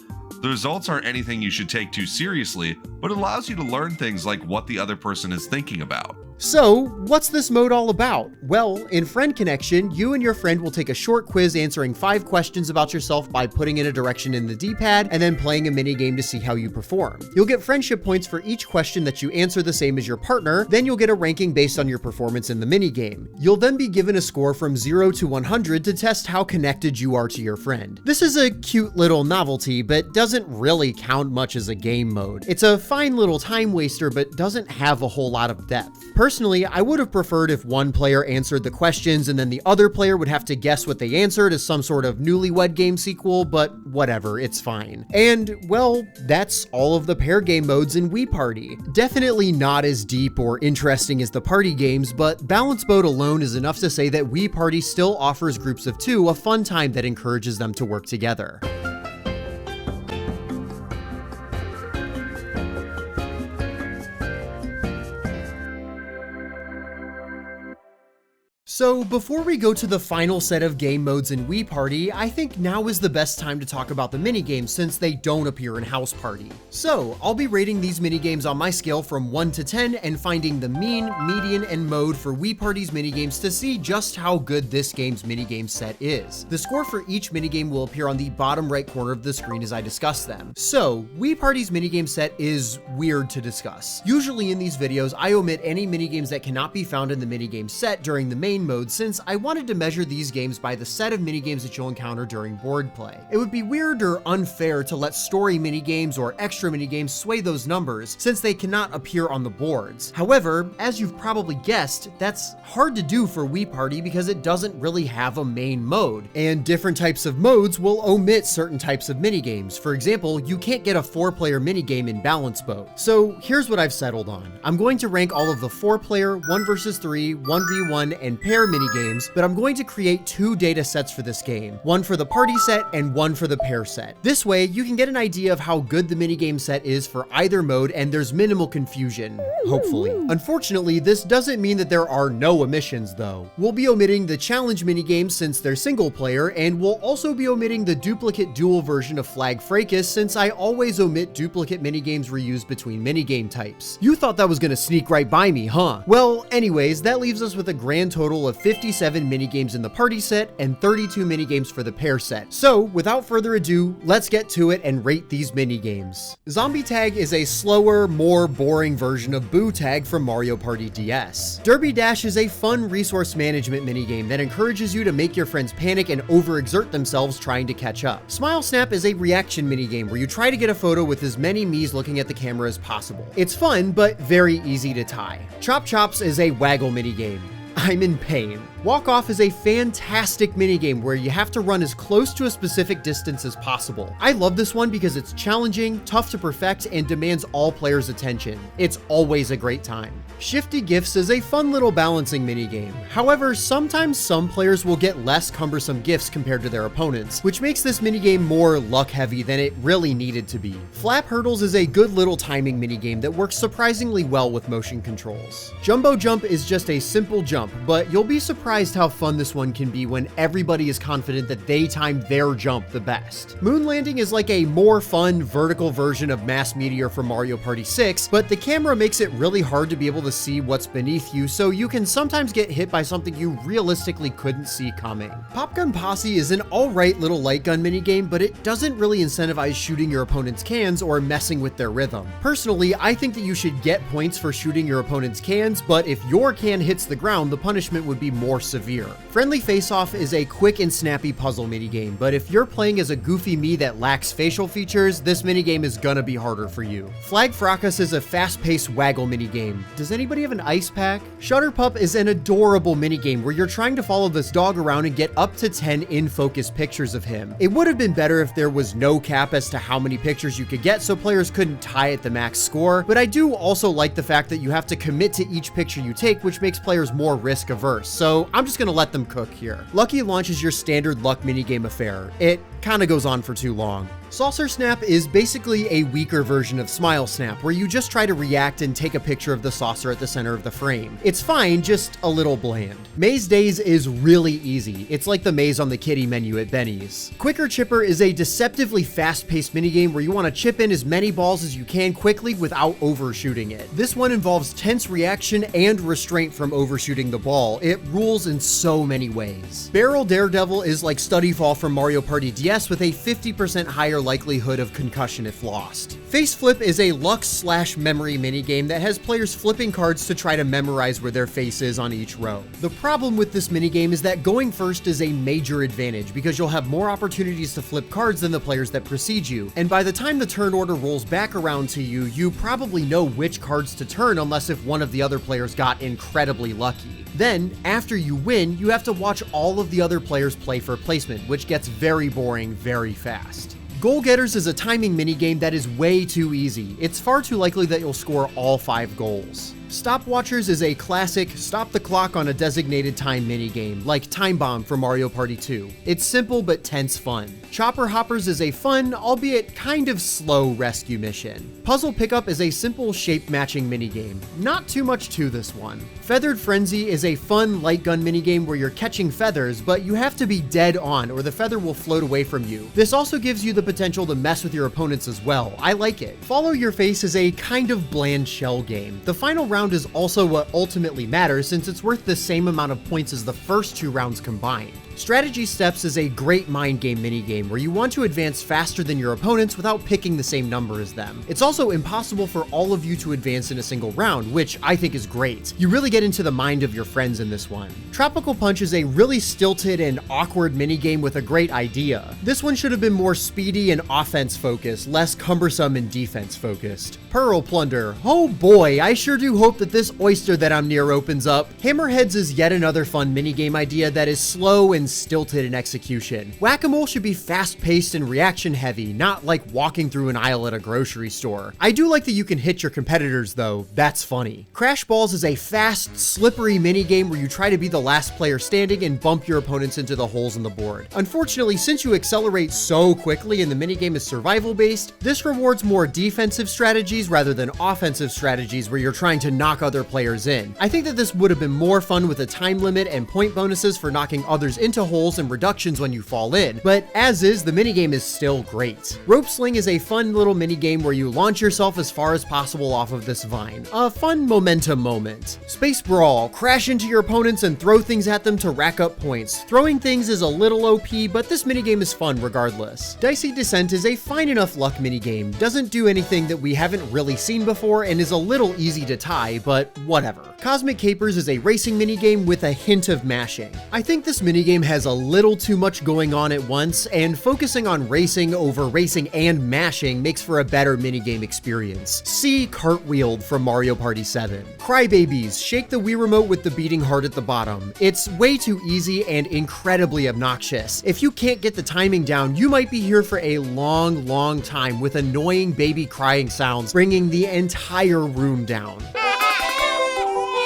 F: The results aren't anything you should take too seriously, but it allows you to learn things like what the other person is thinking about.
A: So, what's this mode all about? Well, in Friend Connection, you and your friend will take a short quiz answering 5 questions about yourself by putting in a direction in the D-pad and then playing a minigame to see how you perform. You'll get friendship points for each question that you answer the same as your partner, then you'll get a ranking based on your performance in the minigame. You'll then be given a score from 0 to 100 to test how connected you are to your friend. This is a cute little novelty, but doesn't really count much as a game mode. It's a fine little time waster, but doesn't have a whole lot of depth. Personally, I would have preferred if one player answered the questions and then the other player would have to guess what they answered as some sort of Newlywed Game sequel, but whatever, it's fine. And, well, that's all of the pair game modes in Wii Party. Definitely not as deep or interesting as the party games, but Balance Boat alone is enough to say that Wii Party still offers groups of 2 a fun time that encourages them to work together. So before we go to the final set of game modes in Wii Party, I think now is the best time to talk about the minigames since they don't appear in House Party. So I'll be rating these minigames on my scale from 1 to 10 and finding the mean, median, and mode for Wii Party's minigames to see just how good this game's minigame set is. The score for each minigame will appear on the bottom right corner of the screen as I discuss them. So Wii Party's minigame set is weird to discuss. Usually in these videos, I omit any minigames that cannot be found in the minigame set during the main Minigame Modes since I wanted to measure these games by the set of minigames that you'll encounter during board play. It would be weird or unfair to let story minigames or extra minigames sway those numbers since they cannot appear on the boards. However, as you've probably guessed, that's hard to do for Wii Party because it doesn't really have a main mode, and different types of modes will omit certain types of minigames. For example, you can't get a 4-player minigame in Balance Boat. So here's what I've settled on. I'm going to rank all of the 4-player, 1 vs 3, 1v1, and pair minigames, but I'm going to create 2 data sets for this game, one for the party set and one for the pair set. This way, you can get an idea of how good the minigame set is for either mode, and there's minimal confusion, hopefully. Unfortunately, this doesn't mean that there are no omissions though. We'll be omitting the challenge minigames since they're single player, and we'll also be omitting the duplicate dual version of Flag Fracas since I always omit duplicate minigames reused between minigame types. You thought that was gonna sneak right by me, huh? Well, anyways, that leaves us with a grand total of 57 minigames in the party set and 32 minigames for the pair set. So, without further ado, let's get to it and rate these minigames. Zombie Tag is a slower, more boring version of Boo Tag from Mario Party DS. Derby Dash is a fun resource management minigame that encourages you to make your friends panic and overexert themselves trying to catch up. Smile Snap is a reaction minigame where you try to get a photo with as many me's looking at the camera as possible. It's fun, but very easy to tie. Chop Chops is a waggle minigame. I'm in pain. Walk Off is a fantastic minigame where you have to run as close to a specific distance as possible. I love this one because it's challenging, tough to perfect, and demands all players' attention. It's always a great time. Shifty Gifts is a fun little balancing minigame. However, sometimes some players will get less cumbersome gifts compared to their opponents, which makes this minigame more luck-heavy than it really needed to be. Flap Hurdles is a good little timing minigame that works surprisingly well with motion controls. Jumbo Jump is just a simple jump, but you'll be surprised how fun this one can be when everybody is confident that they timed their jump the best. Moon Landing is like a more fun vertical version of Mass Meteor from Mario Party 6, but the camera makes it really hard to be able to see what's beneath you, so you can sometimes get hit by something you realistically couldn't see coming. Pop Gun Posse is an alright little light gun minigame, but it doesn't really incentivize shooting your opponent's cans or messing with their rhythm. Personally, I think that you should get points for shooting your opponent's cans, but if your can hits the ground, the punishment would be more severe. Friendly Face Off is a quick and snappy puzzle minigame, but if you're playing as a goofy me that lacks facial features, this minigame is gonna be harder for you. Flag Fracas is a fast-paced waggle minigame. Does anybody have an ice pack? Shutter Pup is an adorable minigame where you're trying to follow this dog around and get up to 10 in-focus pictures of him. It would have been better if there was no cap as to how many pictures you could get so players couldn't tie at the max score, but I do also like the fact that you have to commit to each picture you take, which makes players more risk averse, so I'm just gonna let them cook here. Lucky Launch is your standard luck minigame affair. It kinda goes on for too long. Saucer Snap is basically a weaker version of Smile Snap, where you just try to react and take a picture of the saucer at the center of the frame. It's fine, just a little bland. Maze Days is really easy. It's like the maze on the kiddie menu at Benny's. Quicker Chipper is a deceptively fast-paced minigame where you want to chip in as many balls as you can quickly without overshooting it. This one involves tense reaction and restraint from overshooting the ball. It rules in so many ways. Barrel Daredevil is like Study Fall from Mario Party DS with a 50% higher likelihood of concussion if lost. Face Flip is a luck/memory minigame that has players flipping cards to try to memorize where their face is on each row. The problem with this minigame is that going first is a major advantage because you'll have more opportunities to flip cards than the players that precede you, and by the time the turn order rolls back around to you, you probably know which cards to turn unless if one of the other players got incredibly lucky. Then, after you win, you have to watch all of the other players play for placement, which gets very boring very fast. Goal Getters is a timing minigame that is way too easy. It's far too likely that you'll score all 5 goals. Stopwatchers is a classic stop the clock on a designated time minigame, like Time Bomb from Mario Party 2. It's simple but tense fun. Chopper Hoppers is a fun, albeit kind of slow rescue mission. Puzzle Pickup is a simple shape matching minigame. Not too much to this one. Feathered Frenzy is a fun light gun minigame where you're catching feathers, but you have to be dead on or the feather will float away from you. This also gives you the potential to mess with your opponents as well. I like it. Follow Your Face is a kind of bland shell game. The final round is also what ultimately matters since it's worth the same amount of points as the first 2 rounds combined. Strategy Steps is a great mind game minigame where you want to advance faster than your opponents without picking the same number as them. It's also impossible for all of you to advance in a single round, which I think is great. You really get into the mind of your friends in this one. Tropical Punch is a really stilted and awkward minigame with a great idea. This one should have been more speedy and offense focused, less cumbersome and defense focused. Pearl Plunder. Oh boy, I sure do hope that this oyster that I'm near opens up. Hammerheads is yet another fun minigame idea that is slow and stilted in execution. Whack-a-mole should be fast-paced and reaction-heavy, not like walking through an aisle at a grocery store. I do like that you can hit your competitors though, that's funny. Crash Balls is a fast, slippery minigame where you try to be the last player standing and bump your opponents into the holes in the board. Unfortunately, since you accelerate so quickly and the minigame is survival-based, this rewards more defensive strategies rather than offensive strategies where you're trying to knock other players in. I think that this would have been more fun with a time limit and point bonuses for knocking others into holes and reductions when you fall in, but as is, the minigame is still great. Rope Sling is a fun little minigame where you launch yourself as far as possible off of this vine. A fun momentum moment. Space Brawl. Crash into your opponents and throw things at them to rack up points. Throwing things is a little OP, but this minigame is fun regardless. Dicey Descent is a fine enough luck minigame. Doesn't do anything that we haven't really seen before and is a little easy to tie, but whatever. Cosmic Capers is a racing minigame with a hint of mashing. I think this minigame has a little too much going on at once, and focusing on racing over racing and mashing makes for a better minigame experience. See Cartwheeled from Mario Party 7. Crybabies. Shake the Wii Remote with the beating heart at the bottom. It's way too easy and incredibly obnoxious. If you can't get the timing down, you might be here for a long time with annoying baby crying sounds bringing the entire room down.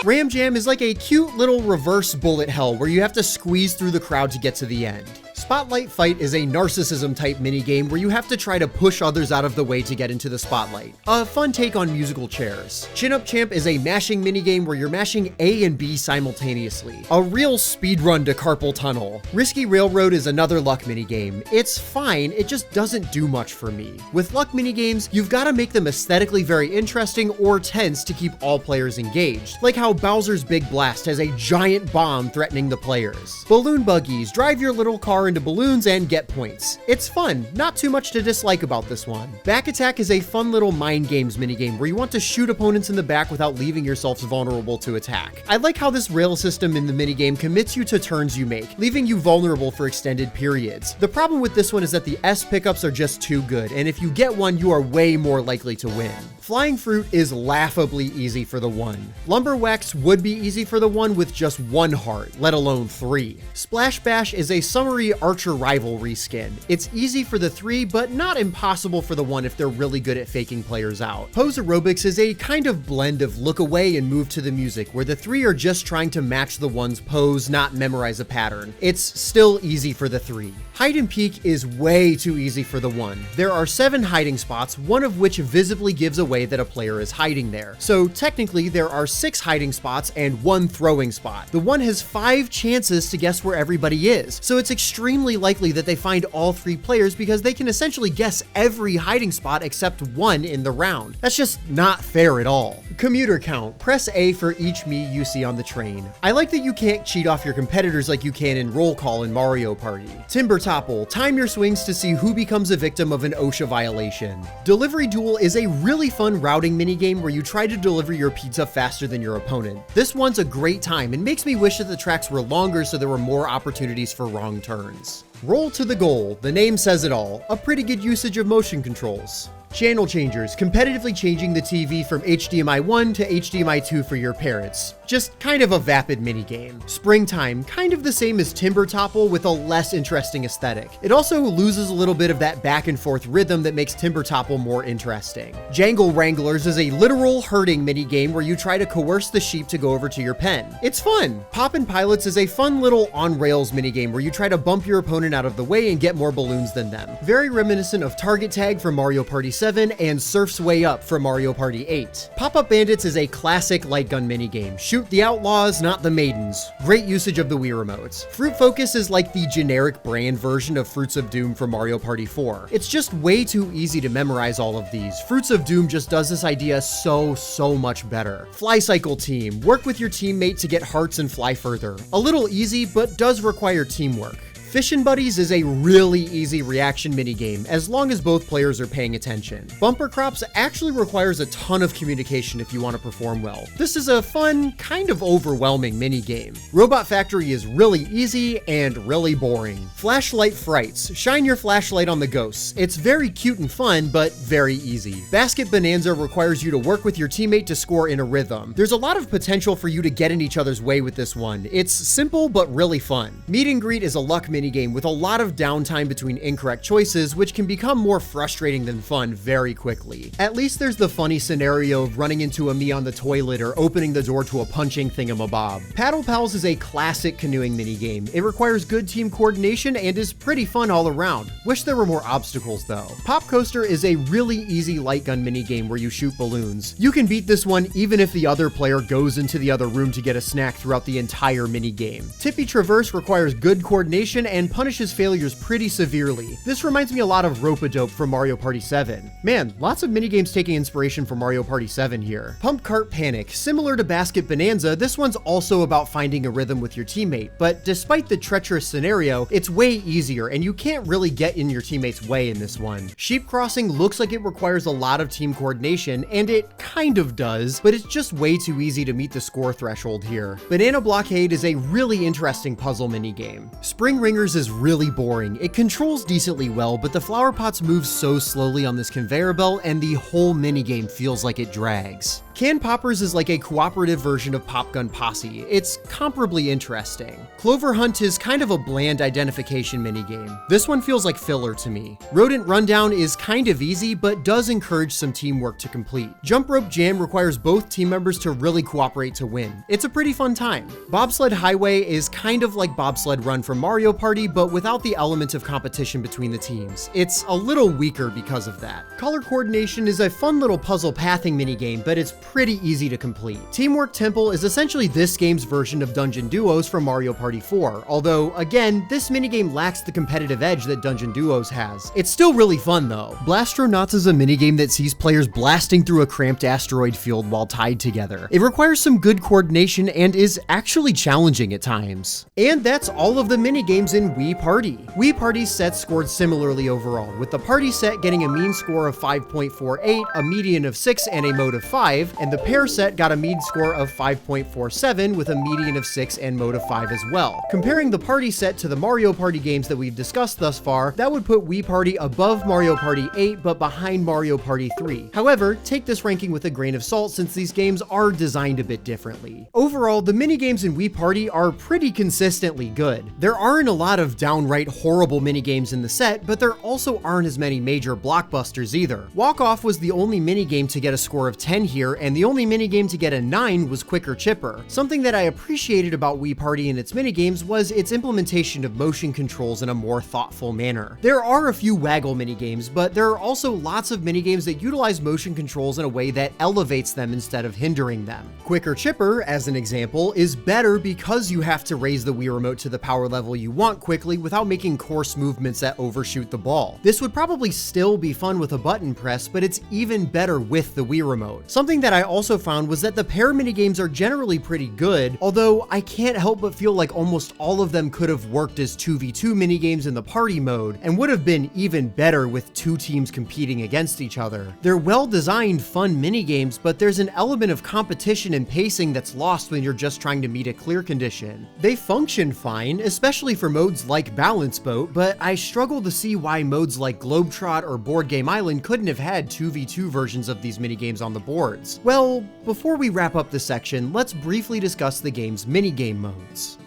A: Ram Jam is like a cute little reverse bullet hell where you have to squeeze through the crowd to get to the end. Spotlight Fight is a narcissism type minigame where you have to try to push others out of the way to get into the spotlight. A fun take on musical chairs. Chin Up Champ is a mashing minigame where you're mashing A and B simultaneously. A real speedrun to carpal tunnel. Risky Railroad is another luck minigame. It's fine, it just doesn't do much for me. With luck minigames, you've got to make them aesthetically very interesting or tense to keep all players engaged. Like how Bowser's Big Blast has a giant bomb threatening the players. Balloon Buggies. Drive your little car into balloons and get points. It's fun, not too much to dislike about this one. Back Attack is a fun little mind games minigame where you want to shoot opponents in the back without leaving yourselves vulnerable to attack. I like how this rail system in the minigame commits you to turns you make, leaving you vulnerable for extended periods. The problem with this one is that the S pickups are just too good, and if you get one, you are way more likely to win. Flying Fruit is laughably easy for the one. Lumber Wax would be easy for the one with just one heart, let alone 3. Splash Bash is a summary Archer Rivalry skin. It's easy for the 3, but not impossible for the 1 if they're really good at faking players out. Pose Aerobics is a kind of blend of look away and move to the music, where the 3 are just trying to match the 1's pose, not memorize a pattern. It's still easy for the 3. Hide and Peek is way too easy for the 1. There are 7 hiding spots, one of which visibly gives away that a player is hiding there. So technically there are 6 hiding spots and 1 throwing spot. The 1 has 5 chances to guess where everybody is, so it's extremely likely that they find all 3 players because they can essentially guess every hiding spot except 1 in the round. That's just not fair at all. Commuter count. Press A for each me you see on the train. I like that you can't cheat off your competitors like you can in Roll Call in Mario Party. Timber Topple. Time your swings to see who becomes a victim of an OSHA violation. Delivery Duel is a really fun routing minigame where you try to deliver your pizza faster than your opponent. This one's a great time and makes me wish that the tracks were longer so there were more opportunities for wrong turns. Roll to the Goal. The name says it all. A pretty good usage of motion controls. Channel changers, competitively changing the TV from HDMI 1 to HDMI 2 for your parents. Just kind of a vapid minigame. Springtime, kind of the same as Timber Topple with a less interesting aesthetic. It also loses a little bit of that back and forth rhythm that makes Timber Topple more interesting. Jangle Wranglers is a literal herding minigame where you try to coerce the sheep to go over to your pen. It's fun. Poppin' Pilots is a fun little on-rails minigame where you try to bump your opponent out of the way and get more balloons than them. Very reminiscent of Target Tag from Mario Party 7 and surfs way up from Mario Party 8. Pop-Up Bandits is a classic light gun minigame. Shoot the outlaws, not the maidens. Great usage of the Wii remotes. Fruit Focus is like the generic brand version of Fruits of Doom from Mario Party 4. It's just way too easy to memorize all of these. Fruits of Doom just does this idea so much better. Fly Cycle Team. Work with your teammate to get hearts and fly further. A little easy, but does require teamwork. Fishin' Buddies is a really easy reaction minigame, as long as both players are paying attention. Bumper Crops actually requires a ton of communication if you want to perform well. This is a fun, kind of overwhelming minigame. Robot Factory is really easy and really boring. Flashlight Frights. Shine your flashlight on the ghosts. It's very cute and fun, but very easy. Basket Bonanza requires you to work with your teammate to score in a rhythm. There's a lot of potential for you to get in each other's way with this one. It's simple, but really fun. Meet and Greet is a luck minigame with a lot of downtime between incorrect choices, which can become more frustrating than fun very quickly. At least there's the funny scenario of running into a me on the toilet or opening the door to a punching thingamabob. Paddle Pals is a classic canoeing minigame. It requires good team coordination and is pretty fun all around. Wish there were more obstacles though. Pop Coaster is a really easy light gun minigame where you shoot balloons. You can beat this one even if the other player goes into the other room to get a snack throughout the entire minigame. Tippy Traverse requires good coordination and punishes failures pretty severely. This reminds me a lot of Rope-a-Dope from Mario Party 7. Man, lots of minigames taking inspiration from Mario Party 7 here. Pump Cart Panic. Similar to Basket Bonanza, this one's also about finding a rhythm with your teammate, but despite the treacherous scenario, it's way easier and you can't really get in your teammate's way in this one. Sheep Crossing looks like it requires a lot of team coordination, and it kind of does, but it's just way too easy to meet the score threshold here. Banana Blockade is a really interesting puzzle minigame. Spring Ringers is really boring. It controls decently well, but the flower pots move so slowly on this conveyor belt and the whole minigame feels like it drags. Can Poppers is like a cooperative version of Pop Gun Posse. It's comparably interesting. Clover Hunt is kind of a bland identification minigame. This one feels like filler to me. Rodent Rundown is kind of easy, but does encourage some teamwork to complete. Jump Rope Jam requires both team members to really cooperate to win. It's a pretty fun time. Bobsled Highway is kind of like Bobsled Run from Mario Party, but without the element of competition between the teams. It's a little weaker because of that. Color Coordination is a fun little puzzle pathing minigame, but it's pretty easy to complete. Teamwork Temple is essentially this game's version of Dungeon Duos from Mario Party 4, although, again, this minigame lacks the competitive edge that Dungeon Duos has. It's still really fun though. Blastronauts is a minigame that sees players blasting through a cramped asteroid field while tied together. It requires some good coordination and is actually challenging at times. And that's all of the minigames in Wii Party. Wii Party's sets scored similarly overall, with the party set getting a mean score of 5.48, a median of 6, and a mode of 5, and the pair set got a mean score of 5.47 with a median of 6 and mode of 5 as well. Comparing the party set to the Mario Party games that we've discussed thus far, that would put Wii Party above Mario Party 8 but behind Mario Party 3. However, take this ranking with a grain of salt since these games are designed a bit differently. Overall, the minigames in Wii Party are pretty consistently good. There aren't a lot of downright horrible minigames in the set, but there also aren't as many major blockbusters either. Walk Off was the only minigame to get a score of 10 here, and the only minigame to get a 9 was Quicker Chipper. Something that I appreciated about Wii Party and its minigames was its implementation of motion controls in a more thoughtful manner. There are a few waggle minigames, but there are also lots of minigames that utilize motion controls in a way that elevates them instead of hindering them. Quicker Chipper, as an example, is better because you have to raise the Wii Remote to the power level you want quickly without making coarse movements that overshoot the ball. This would probably still be fun with a button press, but it's even better with the Wii Remote. Something that I also found was that the pair minigames are generally pretty good, although I can't help but feel like almost all of them could have worked as 2v2 minigames in the party mode, and would have been even better with two teams competing against each other. They're well-designed, fun minigames, but there's an element of competition and pacing that's lost when you're just trying to meet a clear condition. They function fine, especially for modes like Balance Boat, but I struggle to see why modes like Globetrot or Board Game Island couldn't have had 2v2 versions of these minigames on the boards. Well, before we wrap up this section, let's briefly discuss the game's minigame modes.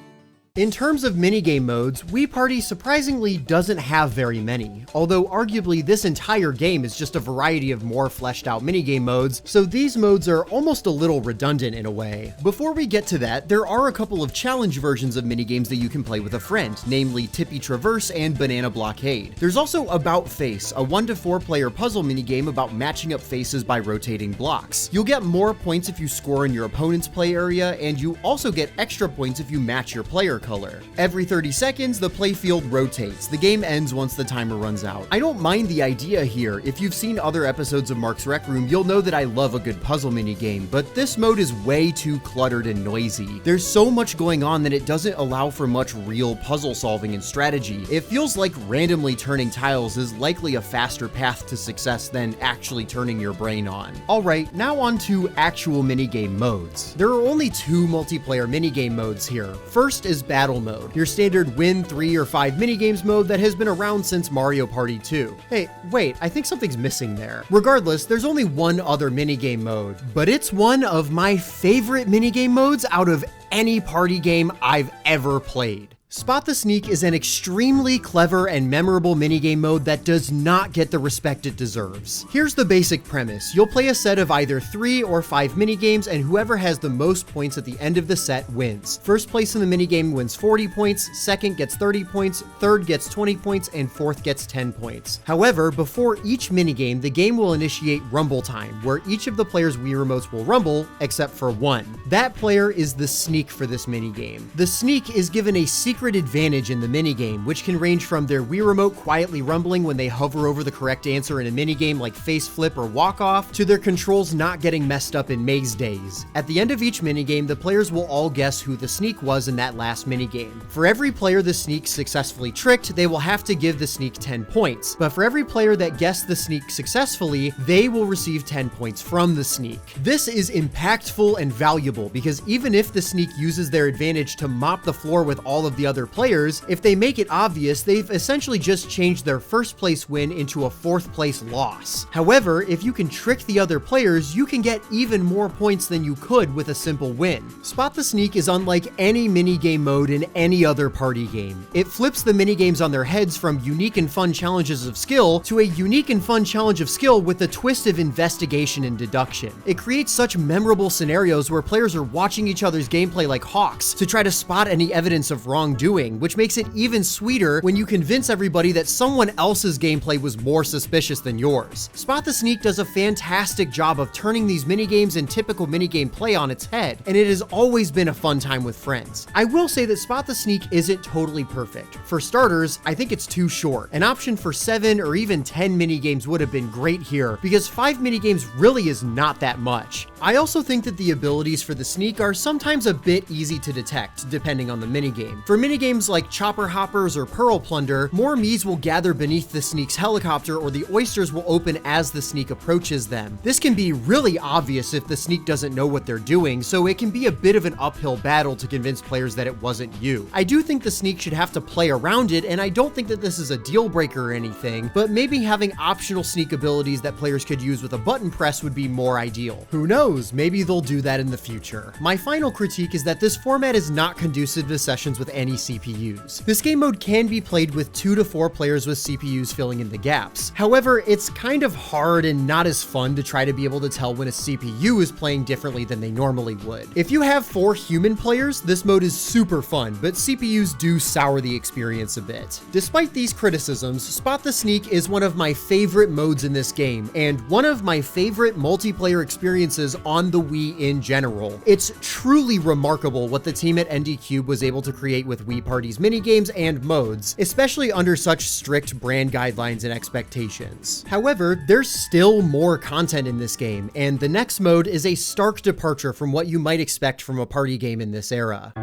A: In terms of minigame modes, Wii Party surprisingly doesn't have very many, although arguably this entire game is just a variety of more fleshed out minigame modes, so these modes are almost a little redundant in a way. Before we get to that, there are a couple of challenge versions of minigames that you can play with a friend, namely Tippy Traverse and Banana Blockade. There's also About Face, a 1 to 4 player puzzle minigame about matching up faces by rotating blocks. You'll get more points if you score in your opponent's play area, and you also get extra points if you match your player color. Every 30 seconds, the playfield rotates. The game ends once the timer runs out. I don't mind the idea here. If you've seen other episodes of Mark's Rec Room, you'll know that I love a good puzzle minigame, but this mode is way too cluttered and noisy. There's so much going on that it doesn't allow for much real puzzle solving and strategy. It feels like randomly turning tiles is likely a faster path to success than actually turning your brain on. Alright, now on to actual minigame modes. There are only 2 multiplayer minigame modes here. First is Battle Mode, your standard win 3 or 5 minigames mode that has been around since Mario Party 2. Hey, wait, I think something's missing there. Regardless, there's only one other minigame mode, but it's one of my favorite minigame modes out of any party game I've ever played. Spot the Sneak is an extremely clever and memorable minigame mode that does not get the respect it deserves. Here's the basic premise. You'll play a set of either 3 or 5 minigames, and whoever has the most points at the end of the set wins. First place in the minigame wins 40 points, second gets 30 points, third gets 20 points, and fourth gets 10 points. However, before each minigame, the game will initiate Rumble Time, where each of the players' Wii remotes will rumble, except for one. That player is the Sneak for this minigame. The Sneak is given a secret advantage in the minigame, which can range from their Wii remote quietly rumbling when they hover over the correct answer in a minigame like face flip or walk off, to their controls not getting messed up in maze days. At the end of each minigame, the players will all guess who the Sneak was in that last minigame. For every player the Sneak successfully tricked, they will have to give the Sneak 10 points, but for every player that guessed the Sneak successfully, they will receive 10 points from the Sneak. This is impactful and valuable because even if the Sneak uses their advantage to mop the floor with all of the other players, if they make it obvious, they've essentially just changed their first place win into a 4th place loss. However, if you can trick the other players, you can get even more points than you could with a simple win. Spot the Sneak is unlike any minigame mode in any other party game. It flips the minigames on their heads from unique and fun challenges of skill to a unique and fun challenge of skill with a twist of investigation and deduction. It creates such memorable scenarios where players are watching each other's gameplay like hawks to try to spot any evidence of wrongdoing, which makes it even sweeter when you convince everybody that someone else's gameplay was more suspicious than yours. Spot the Sneak does a fantastic job of turning these minigames and typical minigame play on its head, and it has always been a fun time with friends. I will say that Spot the Sneak isn't totally perfect. For starters, I think it's too short. An option for 7 or even 10 minigames would have been great here, because 5 minigames really is not that much. I also think that the abilities for the Sneak are sometimes a bit easy to detect, depending on the minigame. For minigames like Chopper Hoppers or Pearl Plunder, more Miis will gather beneath the Sneak's helicopter, or the oysters will open as the Sneak approaches them. This can be really obvious if the Sneak doesn't know what they're doing, so it can be a bit of an uphill battle to convince players that it wasn't you. I do think the Sneak should have to play around it, and I don't think that this is a deal breaker or anything, but maybe having optional Sneak abilities that players could use with a button press would be more ideal. Who knows, maybe they'll do that in the future. My final critique is that this format is not conducive to sessions with any CPUs. This game mode can be played with 2 to 4 players with CPUs filling in the gaps. However, it's kind of hard and not as fun to try to be able to tell when a CPU is playing differently than they normally would. If you have 4 human players, this mode is super fun, but CPUs do sour the experience a bit. Despite these criticisms, Spot the Sneak is one of my favorite modes in this game, and one of my favorite multiplayer experiences on the Wii in general. It's truly remarkable what the team at ND Cube was able to create with Wii Party's minigames and modes, especially under such strict brand guidelines and expectations. However, there's still more content in this game, and the next mode is a stark departure from what you might expect from a party game in this era.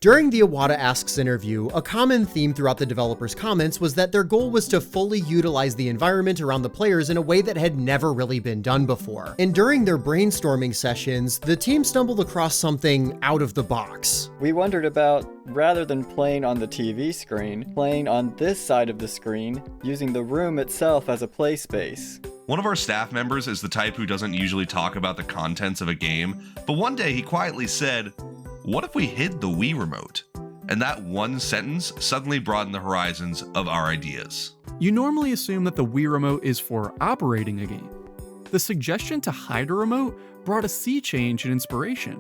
A: During the Iwata Asks interview, a common theme throughout the developers' comments was that their goal was to fully utilize the environment around the players in a way that had never really been done before. And during their brainstorming sessions, the team stumbled across something out of the box.
B: We wondered about, rather than playing on the TV screen, playing on this side of the screen, using the room itself as a play space.
F: One of our staff members is the type who doesn't usually talk about the contents of a game, but one day he quietly said, "What if we hid the Wii remote?" And that one sentence suddenly broadened the horizons of our ideas.
D: You normally assume that the Wii remote is for operating a game. The suggestion to hide a remote brought a sea change in inspiration.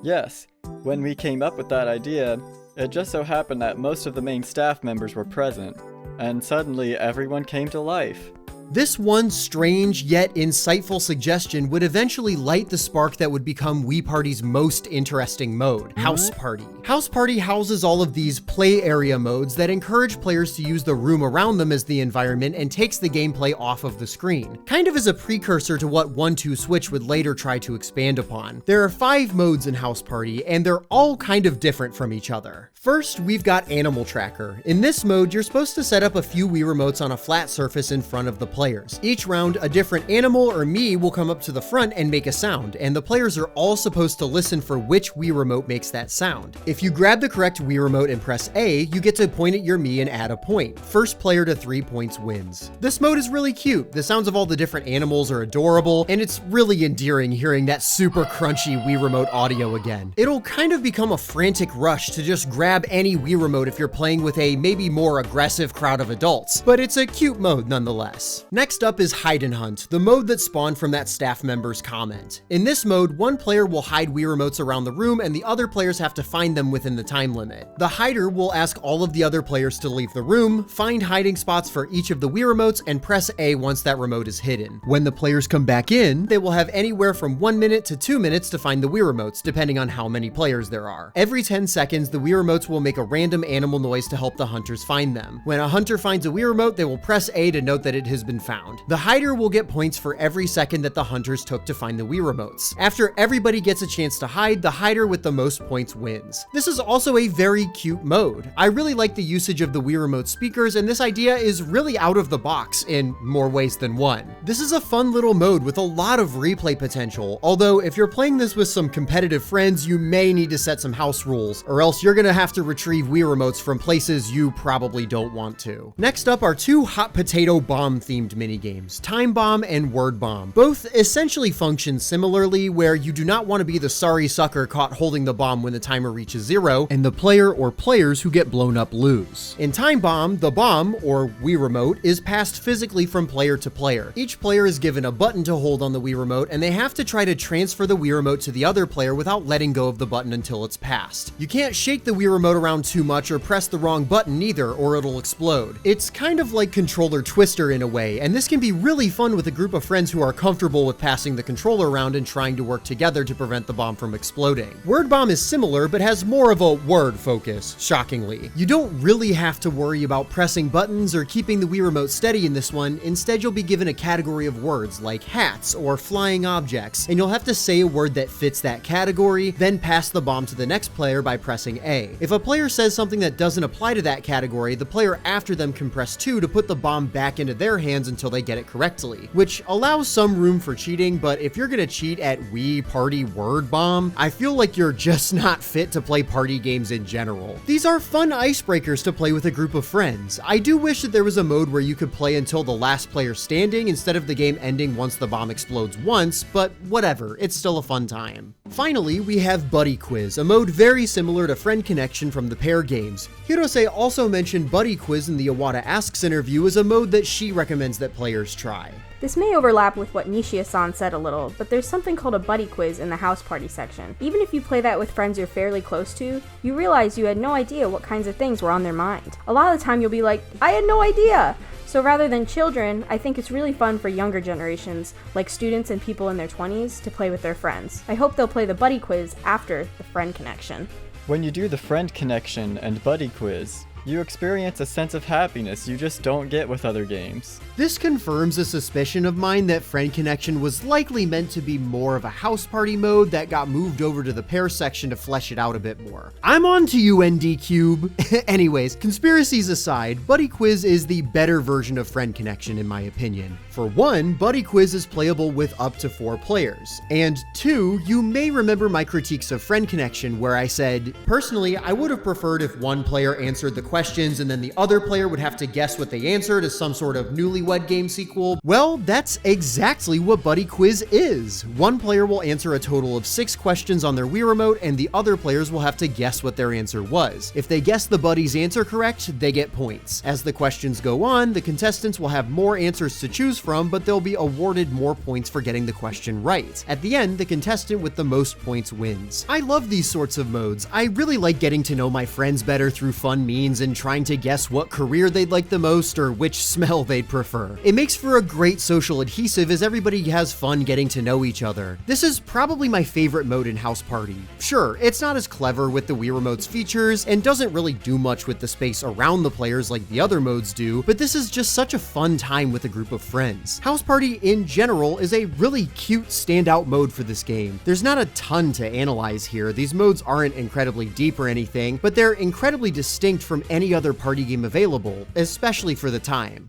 B: Yes, when we came up with that idea, it just so happened that most of the main staff members were present, and suddenly everyone came to life.
A: This one strange yet insightful suggestion would eventually light the spark that would become Wii Party's most interesting mode, House Party. House Party houses all of these play area modes that encourage players to use the room around them as the environment and takes the gameplay off of the screen, kind of as a precursor to what 1-2 Switch would later try to expand upon. There are 5 modes in House Party, and they're all kind of different from each other. First, we've got Animal Tracker. In this mode, you're supposed to set up a few Wii remotes on a flat surface in front of the players. Each round, a different animal or Mii will come up to the front and make a sound, and the players are all supposed to listen for which Wii remote makes that sound. If you grab the correct Wii remote and press A, you get to point at your Mii and add a point. First player to 3 points wins. This mode is really cute. The sounds of all the different animals are adorable, and it's really endearing hearing that super crunchy Wii remote audio again. It'll kind of become a frantic rush to just grab any Wii remote if you're playing with a maybe more aggressive crowd of adults, but it's a cute mode nonetheless. Next up is Hide and Hunt, the mode that spawned from that staff member's comment. In this mode, one player will hide Wii remotes around the room and the other players have to find them within the time limit. The hider will ask all of the other players to leave the room, find hiding spots for each of the Wii remotes, and press A once that remote is hidden. When the players come back in, they will have anywhere from 1 minute to 2 minutes to find the Wii remotes, depending on how many players there are. Every 10 seconds, the Wii remotes will make a random animal noise to help the hunters find them. When a hunter finds a Wii remote, they will press A to note that it has been found. The hider will get points for every second that the hunters took to find the Wii remotes. After everybody gets a chance to hide, the hider with the most points wins. This is also a very cute mode. I really like the usage of the Wii remote speakers, and this idea is really out of the box in more ways than one. This is a fun little mode with a lot of replay potential, although if you're playing this with some competitive friends, you may need to set some house rules, or else you're gonna have to retrieve Wii remotes from places you probably don't want to. Next up are 2 hot potato bomb themed minigames, Time Bomb and Word Bomb. Both essentially function similarly, where you do not want to be the sorry sucker caught holding the bomb when the timer reaches 0, and the player or players who get blown up lose. In Time Bomb, the bomb, or Wii remote, is passed physically from player to player. Each player is given a button to hold on the Wii remote, and they have to try to transfer the Wii remote to the other player without letting go of the button until it's passed. You can't shake the Wii remote around too much or press the wrong button either, or it'll explode. It's kind of like Controller Twister in a way, and this can be really fun with a group of friends who are comfortable with passing the controller around and trying to work together to prevent the bomb from exploding. Word Bomb is similar, but has more of a word focus, shockingly. You don't really have to worry about pressing buttons or keeping the Wii remote steady in this one. Instead, you'll be given a category of words like hats or flying objects, and you'll have to say a word that fits that category, then pass the bomb to the next player by pressing A. If a player says something that doesn't apply to that category, the player after them can press 2 to put the bomb back into their hands until they get it correctly, which allows some room for cheating, but if you're gonna cheat at Wii Party Word Bomb, I feel like you're just not fit to play party games in general. These are fun icebreakers to play with a group of friends. I do wish that there was a mode where you could play until the last player standing instead of the game ending once the bomb explodes once, but whatever, it's still a fun time. Finally, we have Buddy Quiz, a mode very similar to Friend Connection from the pair games. Hirose also mentioned Buddy Quiz in the Iwata Asks interview as a mode that she recommends that players try.
C: This may overlap with what Nishia-san said a little, but there's something called a buddy quiz in the house party section. Even if you play that with friends you're fairly close to, you realize you had no idea what kinds of things were on their mind. A lot of the time you'll be like, I had no idea! So rather than children, I think it's really fun for younger generations, like students and people in their 20s, to play with their friends. I hope they'll play the buddy quiz after the friend connection.
B: When you do the friend connection and buddy quiz, you experience a sense of happiness you just don't get with other games.
A: This confirms a suspicion of mine that Friend Connection was likely meant to be more of a house party mode that got moved over to the pair section to flesh it out a bit more. I'm on to you, ND Cube. Anyways, conspiracies aside, Buddy Quiz is the better version of Friend Connection in my opinion. For one, Buddy Quiz is playable with up to 4 players. And 2, you may remember my critiques of Friend Connection where I said, personally, I would have preferred if one player answered the questions and then the other player would have to guess what they answered as some sort of Newlywed Game sequel. Well, that's exactly what Buddy Quiz is. One player will answer a total of 6 questions on their Wii Remote, and the other players will have to guess what their answer was. If they guess the buddy's answer correct, they get points. As the questions go on, the contestants will have more answers to choose from, but they'll be awarded more points for getting the question right. At the end, the contestant with the most points wins. I love these sorts of modes. I really like getting to know my friends better through fun means and trying to guess what career they'd like the most or which smell they'd prefer. It makes for a great social adhesive as everybody has fun getting to know each other. This is probably my favorite mode in House Party. Sure, it's not as clever with the Wii Remote's features and doesn't really do much with the space around the players like the other modes do, but this is just such a fun time with a group of friends. House Party in general is a really cute standout mode for this game. There's not a ton to analyze here. These modes aren't incredibly deep or anything, but they're incredibly distinct from any other party game available, especially for the time.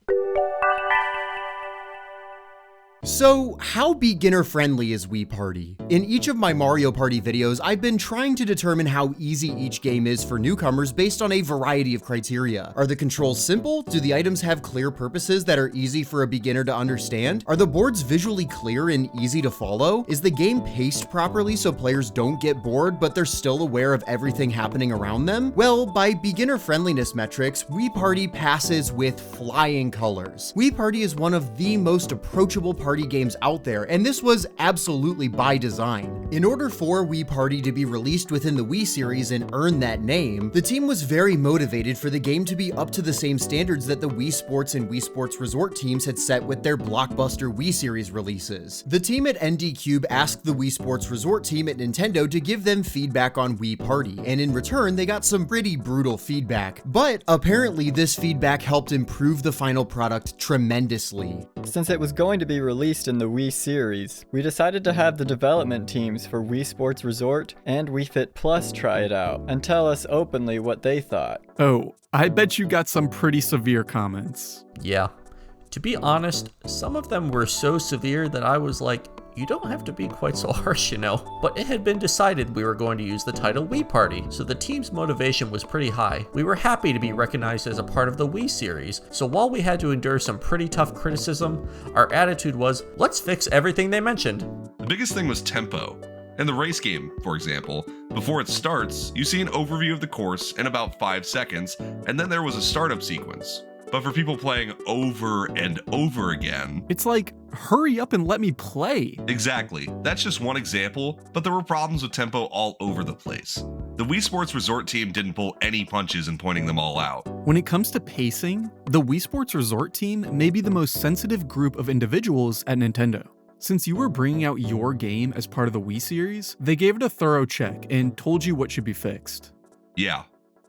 A: So, how beginner-friendly is Wii Party? In each of my Mario Party videos, I've been trying to determine how easy each game is for newcomers based on a variety of criteria. Are the controls simple? Do the items have clear purposes that are easy for a beginner to understand? Are the boards visually clear and easy to follow? Is the game paced properly so players don't get bored, but they're still aware of everything happening around them? Well, by beginner friendliness metrics, Wii Party passes with flying colors. Wii Party is one of the most approachable party games out there, and this was absolutely by design. In order for Wii Party to be released within the Wii series and earn that name, the team was very motivated for the game to be up to the same standards that the Wii Sports and Wii Sports Resort teams had set with their blockbuster Wii series releases. The team at ND Cube asked the Wii Sports Resort team at Nintendo to give them feedback on Wii Party, and in return they got some pretty brutal feedback. But apparently this feedback helped improve the final product tremendously.
B: Since it was going to be released in the Wii series, we decided to have the development teams for Wii Sports Resort and Wii Fit Plus try it out and tell us openly what they thought.
D: Oh, I bet you got some pretty severe comments.
E: Yeah. To be honest, some of them were so severe that I was like, you don't have to be quite so harsh, you know. But it had been decided we were going to use the title Wii Party, so the team's motivation was pretty high. We were happy to be recognized as a part of the Wii series, so while we had to endure some pretty tough criticism, our attitude was, let's fix everything they mentioned.
F: The biggest thing was tempo. In the race game, for example, before it starts, you see an overview of the course in about 5 seconds, and then there was a startup sequence. But for people playing over and over again,
D: it's like, hurry up and let me play.
F: Exactly. That's just one example, but there were problems with tempo all over the place. The Wii Sports Resort team didn't pull any punches in pointing them all out.
D: When it comes to pacing, the Wii Sports Resort team may be the most sensitive group of individuals at Nintendo. Since you were bringing out your game as part of the Wii series, they gave it a thorough check and told you what should be fixed.
F: Yeah.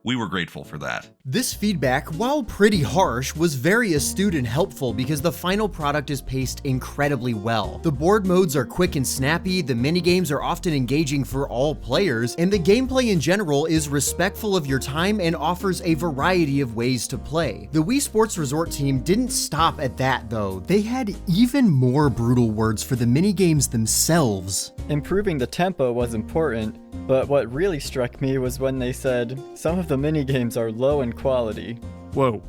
F: We were grateful for that.
A: This feedback, while pretty harsh, was very astute and helpful because the final product is paced incredibly well. The board modes are quick and snappy, the minigames are often engaging for all players, and the gameplay in general is respectful of your time and offers a variety of ways to play. The Wii Sports Resort team didn't stop at that though. They had even more brutal words for the minigames themselves.
B: Improving the tempo was important, but what really struck me was when they said, some of the minigames are low in quality.
D: Whoa,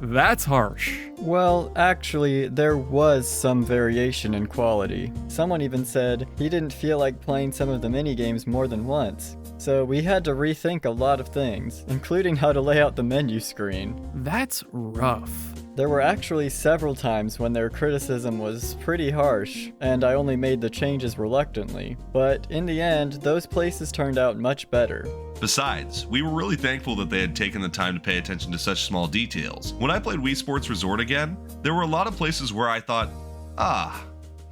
D: that's harsh.
B: Well, actually, there was some variation in quality. Someone even said he didn't feel like playing some of the minigames more than once. So we had to rethink a lot of things, including how to lay out the menu screen.
D: That's rough.
B: There were actually several times when their criticism was pretty harsh, and I only made the changes reluctantly. But in the end, those places turned out much better.
F: Besides, we were really thankful that they had taken the time to pay attention to such small details. When I played Wii Sports Resort again, there were a lot of places where I thought,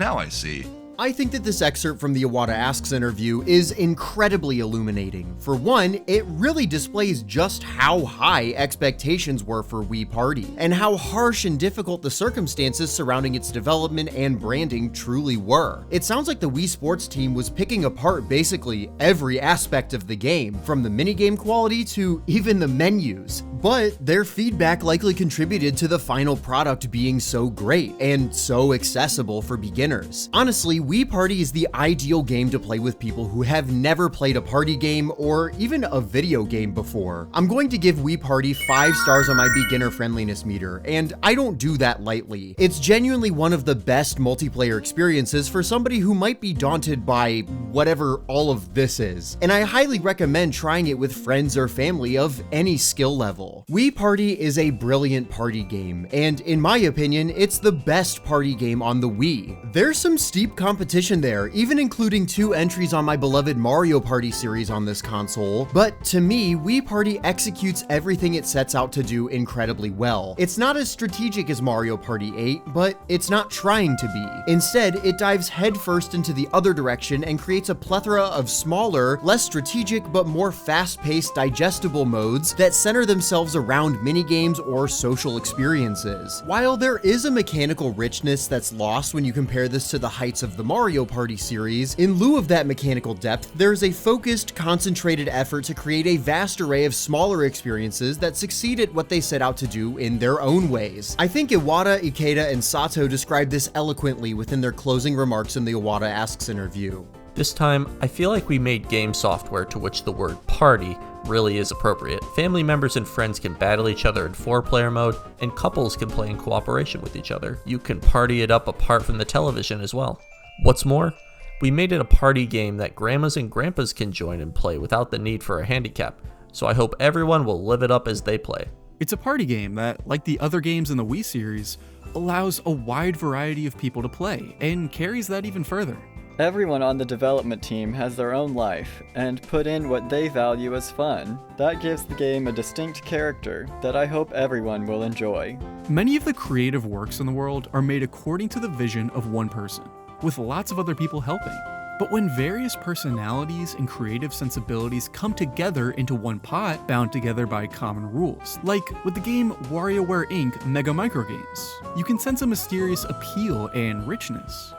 F: now I see.
A: I think that this excerpt from the Iwata Asks interview is incredibly illuminating. For one, it really displays just how high expectations were for Wii Party, and how harsh and difficult the circumstances surrounding its development and branding truly were. It sounds like the Wii Sports team was picking apart basically every aspect of the game, from the minigame quality to even the menus. But their feedback likely contributed to the final product being so great and so accessible for beginners. Honestly, Wii Party is the ideal game to play with people who have never played a party game or even a video game before. I'm going to give Wii Party 5 stars on my beginner friendliness meter, and I don't do that lightly. It's genuinely one of the best multiplayer experiences for somebody who might be daunted by whatever all of this is, and I highly recommend trying it with friends or family of any skill level. Wii Party is a brilliant party game, and in my opinion, it's the best party game on the Wii. There's some steep competition there, even including 2 entries on my beloved Mario Party series on this console, but to me, Wii Party executes everything it sets out to do incredibly well. It's not as strategic as Mario Party 8, but it's not trying to be. Instead, it dives headfirst into the other direction and creates a plethora of smaller, less strategic, but more fast-paced, digestible modes that center themselves around minigames or social experiences. While there is a mechanical richness that's lost when you compare this to the heights of the Mario Party series, in lieu of that mechanical depth, there's a focused, concentrated effort to create a vast array of smaller experiences that succeed at what they set out to do in their own ways. I think Iwata, Ikeda, and Sato described this eloquently within their closing remarks in the Iwata Asks interview.
E: This time, I feel like we made game software to which the word party really is appropriate. Family members and friends can battle each other in 4-player mode, and couples can play in cooperation with each other. You can party it up apart from the television as well. What's more, we made it a party game that grandmas and grandpas can join and play without the need for a handicap, so I hope everyone will live it up as they play.
D: It's a party game that, like the other games in the Wii series, allows a wide variety of people to play, and carries that even further.
B: Everyone on the development team has their own life, and put in what they value as fun. That gives the game a distinct character that I hope everyone will enjoy.
D: Many of the creative works in the world are made according to the vision of one person, with lots of other people helping. But when various personalities and creative sensibilities come together into one pot, bound together by common rules, like with the game WarioWare Inc. Mega Microgames, you can sense a mysterious appeal and richness.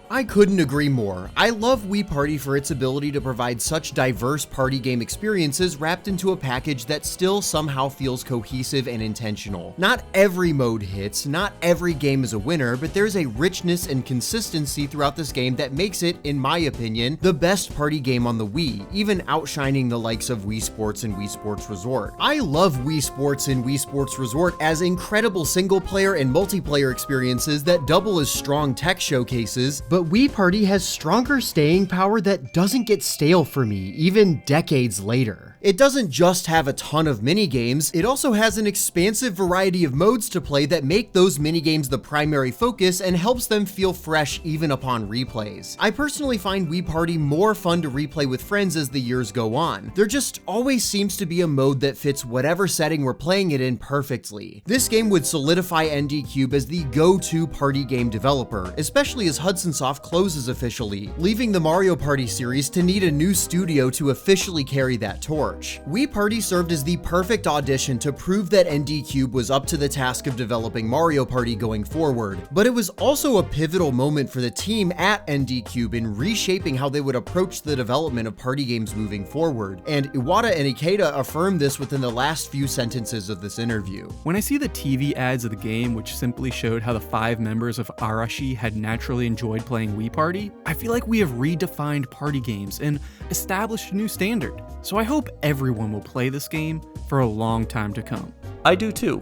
A: I couldn't agree more. I love Wii Party for its ability to provide such diverse party game experiences wrapped into a package that still somehow feels cohesive and intentional. Not every mode hits, not every game is a winner, but there's a richness and consistency throughout this game that makes it, in my opinion, the best party game on the Wii, even outshining the likes of Wii Sports and Wii Sports Resort. I love Wii Sports and Wii Sports Resort as incredible single-player and multiplayer experiences that double as strong tech showcases, but Wii Party has stronger staying power that doesn't get stale for me, even decades later. It doesn't just have a ton of minigames, it also has an expansive variety of modes to play that make those minigames the primary focus and helps them feel fresh even upon replays. I personally find Wii Party more fun to replay with friends as the years go on. There just always seems to be a mode that fits whatever setting we're playing it in perfectly. This game would solidify ND Cube as the go-to party game developer, especially as Hudson Soft closes officially, leaving the Mario Party series to need a new studio to officially carry that torch. Wii Party served as the perfect audition to prove that ND Cube was up to the task of developing Mario Party going forward, but it was also a pivotal moment for the team at ND Cube in reshaping how they would approach the development of party games moving forward, and Iwata and Ikeda affirmed this within the last few sentences of this interview.
D: When I see the TV ads of the game, which simply showed how the 5 members of Arashi had naturally enjoyed playing Wii Party, I feel like we have redefined party games and established a new standard. So I hope everyone will play this game for a long time to come.
E: I do too.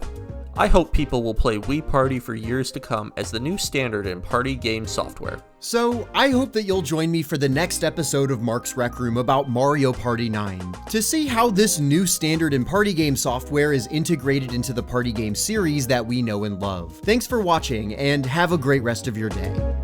E: I hope people will play Wii Party for years to come as the new standard in party game software.
A: So, I hope that you'll join me for the next episode of Mark's Rec Room about Mario Party 9, to see how this new standard in party game software is integrated into the party game series that we know and love. Thanks for watching, and have a great rest of your day.